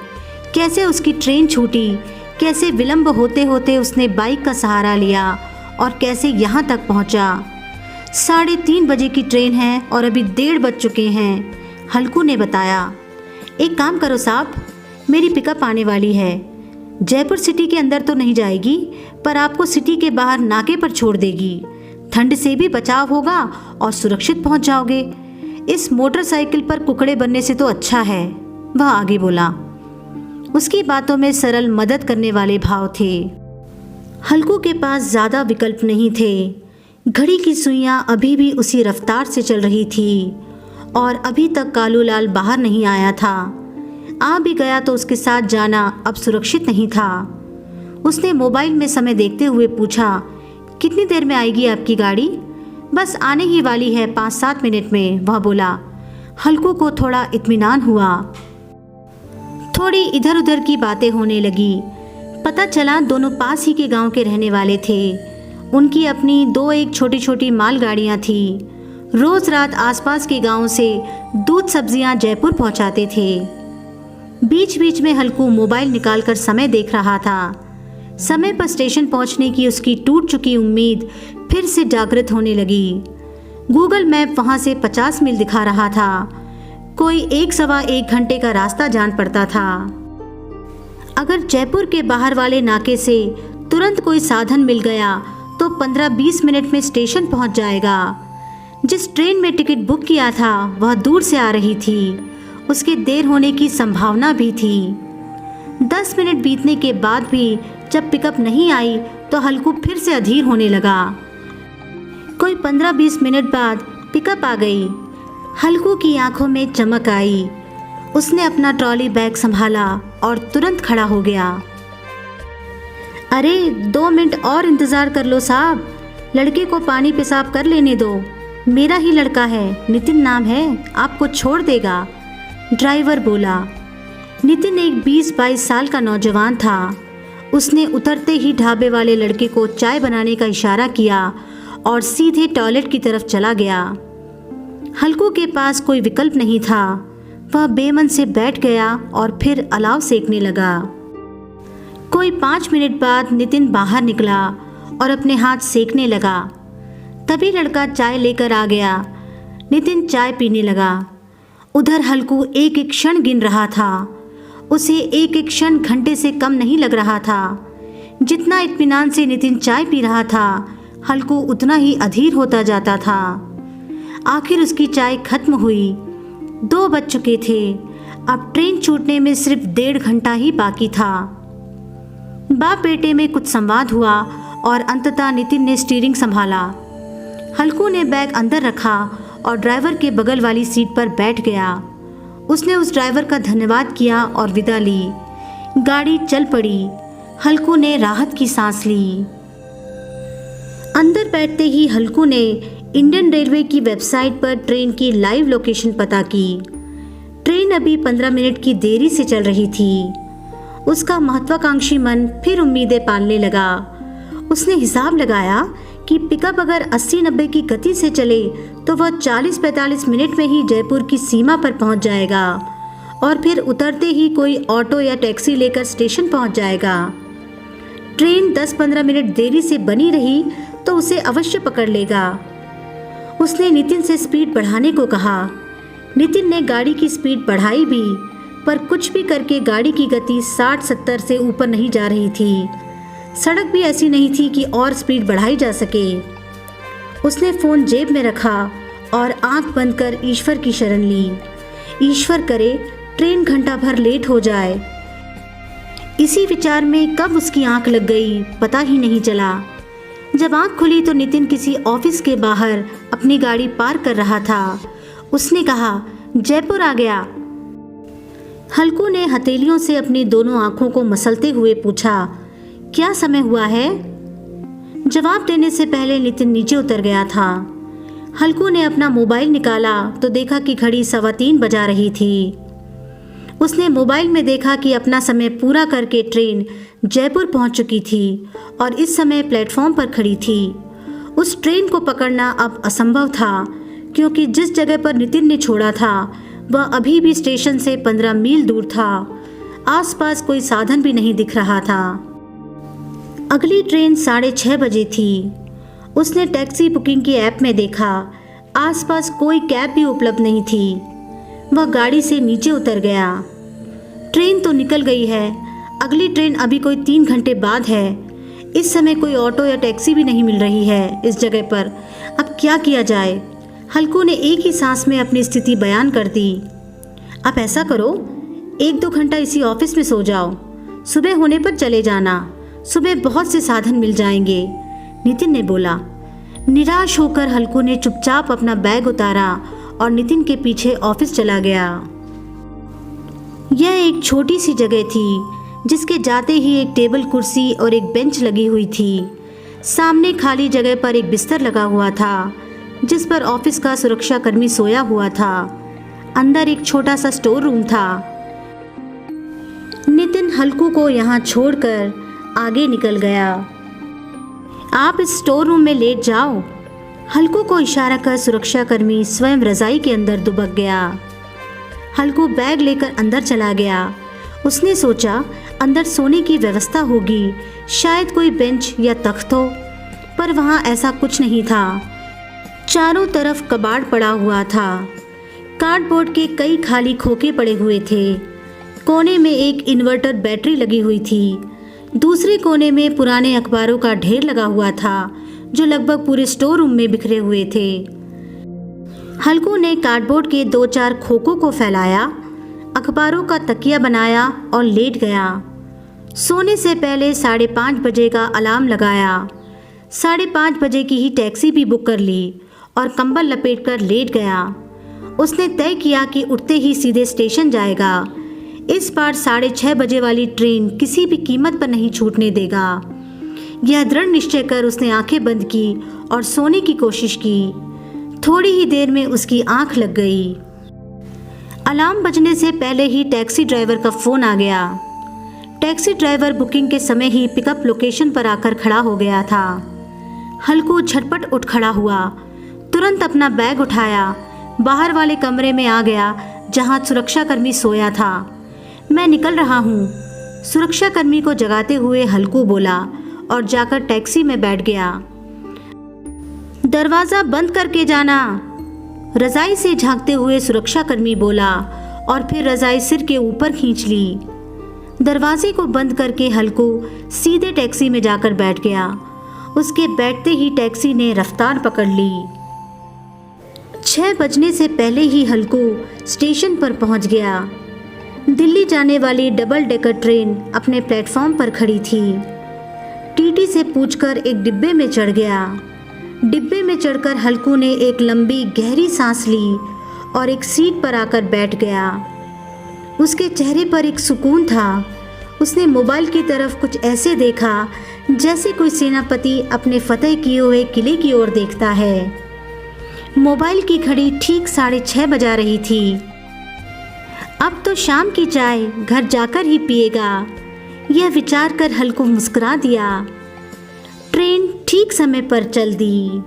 कैसे उसकी ट्रेन छूटी, कैसे विलंब होते होते उसने बाइक का सहारा लिया और कैसे यहाँ तक पहुँचा। 3:30 बजे की ट्रेन है और अभी 1:30 बज चुके हैं, हल्कू ने बताया। एक काम करो साहब, मेरी पिकअप आने वाली है। जयपुर सिटी के अंदर तो नहीं जाएगी, पर आपको सिटी के बाहर नाके पर छोड़ देगी। ठंड से भी बचाव होगा और सुरक्षित पहुंच जाओगे। इस मोटरसाइकिल पर कुकड़े बनने से तो अच्छा है, वह आगे बोला। उसकी बातों में सरल मदद करने वाले भाव थे। हल्कू के पास ज़्यादा विकल्प नहीं थे। घड़ी की सुइयां अभी भी उसी रफ्तार से चल रही थी और अभी तक कालूलाल बाहर नहीं आया था। आ भी गया तो उसके साथ जाना अब सुरक्षित नहीं था। उसने मोबाइल में समय देखते हुए पूछा, कितनी देर में आएगी आपकी गाड़ी? बस आने ही वाली है, 5-7 मिनट में, वह बोला। हल्कू को थोड़ा इत्मीनान हुआ। थोड़ी इधर उधर की बातें होने लगी। पता चला दोनों पास ही के गांव के रहने वाले थे। उनकी अपनी 2-1 छोटी छोटी मालगाड़ियाँ थी। रोज़ रात आसपास के गांव से दूध सब्जियां जयपुर पहुंचाते थे। बीच बीच में हल्कू मोबाइल निकालकर समय देख रहा था। समय पर स्टेशन पहुंचने की उसकी टूट चुकी उम्मीद फिर से जागृत होने लगी। गूगल मैप वहां से 50 मील दिखा रहा था। कोई 1-1.25 घंटे का रास्ता जान पड़ता था। अगर जयपुर के बाहर वाले नाके से तुरंत कोई साधन मिल गया तो 15-20 मिनट में स्टेशन पहुंच जाएगा। जिस ट्रेन में टिकट बुक किया था वह दूर से आ रही थी। उसके देर होने की संभावना भी थी। 10 मिनट बीतने के बाद भी जब पिकअप नहीं आई तो हल्कू फिर से अधीर होने लगा। कोई 15-20 मिनट बाद पिकअप आ गई। हल्कू की आंखों में चमक आई। उसने अपना ट्रॉली बैग संभाला और तुरंत खड़ा हो गया। अरे 2 मिनट और इंतज़ार कर लो साहब, लड़के को पानी पेशाब कर लेने दो। मेरा ही लड़का है, नितिन नाम है, आपको छोड़ देगा, ड्राइवर बोला। नितिन एक 20-22 साल का नौजवान था। उसने उतरते ही ढाबे वाले लड़के को चाय बनाने का इशारा किया और सीधे टॉयलेट की तरफ चला गया। हल्कू के पास कोई विकल्प नहीं था। वह बेमन से बैठ गया और फिर अलाव सेकने लगा। कोई 5 मिनट बाद नितिन बाहर निकला और अपने हाथ सेकने लगा। तभी लड़का चाय लेकर आ गया। नितिन चाय पीने लगा। उधर हल्कू एक एक क्षण गिन रहा था। उसे एक एक क्षण घंटे से कम नहीं लग रहा था। जितना इत्मीनान से नितिन चाय पी रहा था, हल्कू उतना ही अधीर होता जाता था। आखिर उसकी चाय खत्म हुई। 2 बज चुके थे। अब ट्रेन छूटने में सिर्फ 1.5 घंटा ही बाकी था। बाप बेटे में कुछ संवाद हुआ और अंततः नितिन ने स्टीयरिंग संभाला। हल्कू ने बैग अंदर रखा और ड्राइवर के बगल वाली सीट पर बैठ गया। उसने उस ड्राइवर का धन्यवाद किया और विदा ली। गाड़ी चल पड़ी। हल्कू ने राहत की सांस ली। अंदर बैठते ही हल्कू ने इंडियन रेलवे की वेबसाइट पर ट्रेन की लाइव लोकेशन पता की। ट्रेन अभी 15 मिनट की देरी से चल रही थी। उसका महत्वाकांक्षी मन फिर उम्मीदें पालने लगा। उसने हिसाब लगाया कि पिकअप अगर 80-90 की गति से चले तो वह 40-45 मिनट में ही जयपुर की सीमा पर पहुंच जाएगा और फिर उतरते ही कोई ऑटो या टैक्सी लेकर स्टेशन पहुंच जाएगा। ट्रेन 10-15 मिनट देरी से बनी रही तो उसे अवश्य पकड़ लेगा। उसने नितिन से स्पीड बढ़ाने को कहा। नितिन ने गाड़ी की स्पीड बढ़ाई भी, पर कुछ भी करके गाड़ी की गति 60-70 से ऊपर नहीं जा रही थी। सड़क भी ऐसी नहीं थी कि और स्पीड बढ़ाई जा सके। उसने फ़ोन जेब में रखा और आंख बंद कर ईश्वर की शरण ली। ईश्वर करे ट्रेन घंटा भर लेट हो जाए। इसी विचार में कब उसकी आंख लग गई पता ही नहीं चला। जब आंख खुली तो नितिन किसी ऑफिस के बाहर अपनी गाड़ी पार्क कर रहा था। उसने कहा, जयपुर आ गया। हल्कू ने हथेलियों से अपनी दोनों आंखों को मसलते हुए पूछा, क्या समय हुआ है? जवाब देने से पहले नितिन नीचे उतर गया था। हल्कू ने अपना मोबाइल निकाला तो देखा कि घड़ी 3:15 बजा रही थी। उसने मोबाइल में देखा कि अपना समय पूरा करके ट्रेन जयपुर पहुंच चुकी थी और इस समय प्लेटफॉर्म पर खड़ी थी। उस ट्रेन को पकड़ना अब असंभव था, क्योंकि जिस जगह पर नितिन ने छोड़ा था वह अभी भी स्टेशन से 15 मील दूर था। आसपास कोई साधन भी नहीं दिख रहा था। अगली ट्रेन 6:30 बजे थी। उसने टैक्सी बुकिंग की ऐप में देखा, आसपास कोई कैब भी उपलब्ध नहीं थी। वह गाड़ी से नीचे उतर गया। ट्रेन तो निकल गई है, अगली ट्रेन अभी कोई 3 घंटे बाद है। इस समय कोई ऑटो या टैक्सी भी नहीं मिल रही है इस जगह पर। अब क्या किया जाए? हल्कू ने एक ही सांस में अपनी स्थिति बयान कर दी। अब ऐसा करो, 1-2 घंटा इसी ऑफिस में सो जाओ, सुबह होने पर चले जाना, सुबह बहुत से साधन मिल जाएंगे, नितिन ने बोला। निराश होकर हल्कू ने चुपचाप अपना बैग उतारा और नितिन के पीछे ऑफिस चला गया। यह एक छोटी सी जगह थी, जिसके जाते ही एक टेबल कुर्सी और एक बेंच लगी हुई थी। सामने खाली जगह पर एक बिस्तर लगा हुआ था, जिस पर ऑफिस का सुरक्षाकर्मी सोया हुआ था। अंदर एक छोटा सा स्टोर रूम था। नितिन हल्कू को यहाँ छोड़कर आगे निकल गया। आप इस स्टोर रूम में लेट जाओ। हल्कू को इशारा कर सुरक्षाकर्मी स्वयं रजाई के अंदर दुबक गया। हल्कू बैग लेकर अंदर चला गया। उसने सोचा अंदर सोने की व्यवस्था होगी, शायद कोई बेंच या तख्त हो, पर वहाँ ऐसा कुछ नहीं था। चारों तरफ कबाड़ पड़ा हुआ था। कार्डबोर्ड के कई खाली खोखे पड़े हुए थे। कोने में एक इन्वर्टर बैटरी लगी हुई थी। दूसरे कोने में पुराने अखबारों का ढेर लगा हुआ था, जो लगभग पूरे स्टोर रूम में बिखरे हुए थे। हल्कू ने कार्डबोर्ड के 2-4 खोखों को फैलाया, अखबारों का तकिया बनाया और लेट गया। सोने से पहले 5:30 बजे का अलार्म लगाया। 5:30 बजे की ही टैक्सी भी बुक कर ली और कंबल लपेटकर लेट गया। उसने तय किया कि उठते ही सीधे स्टेशन जाएगा। इस बार 6:30 बजे वाली ट्रेन किसी भी कीमत पर नहीं छूटने देगा। यह दृढ़ निश्चय कर उसने आंखें बंद की और सोने की कोशिश की। थोड़ी ही देर में उसकी आंख लग गई। अलार्म बजने से पहले ही टैक्सी ड्राइवर का फ़ोन आ गया। टैक्सी ड्राइवर बुकिंग के समय ही पिकअप लोकेशन पर आकर खड़ा हो गया था। हल्कू झटपट उठ खड़ा हुआ, तुरंत अपना बैग उठाया, बाहर वाले कमरे में आ गया जहां सुरक्षाकर्मी सोया था। मैं निकल रहा हूँ, सुरक्षाकर्मी को जगाते हुए हल्कू बोला और जाकर टैक्सी में बैठ गया। दरवाज़ा बंद करके जाना, रज़ाई से झांकते हुए सुरक्षाकर्मी बोला और फिर रज़ाई सिर के ऊपर खींच ली। दरवाजे को बंद करके हल्कू सीधे टैक्सी में जाकर बैठ गया। उसके बैठते ही टैक्सी ने रफ्तार पकड़ ली। 6 बजने से पहले ही हल्कू स्टेशन पर पहुंच गया। दिल्ली जाने वाली डबल डेकर ट्रेन अपने प्लेटफॉर्म पर खड़ी थी। टीटी से पूछकर एक डिब्बे में चढ़ गया। डिब्बे में चढ़कर हल्कू ने एक लंबी गहरी सांस ली और एक सीट पर आकर बैठ गया। उसके चेहरे पर एक सुकून था। उसने मोबाइल की तरफ कुछ ऐसे देखा जैसे कोई सेनापति अपने फतेह किए हुए किले की ओर देखता है। मोबाइल की घड़ी ठीक 6:30 बजा रही थी। अब तो शाम की चाय घर जाकर ही पिएगा, यह विचार कर हल्कू मुस्कुरा दिया। ट्रेन ठीक समय पर चल दी।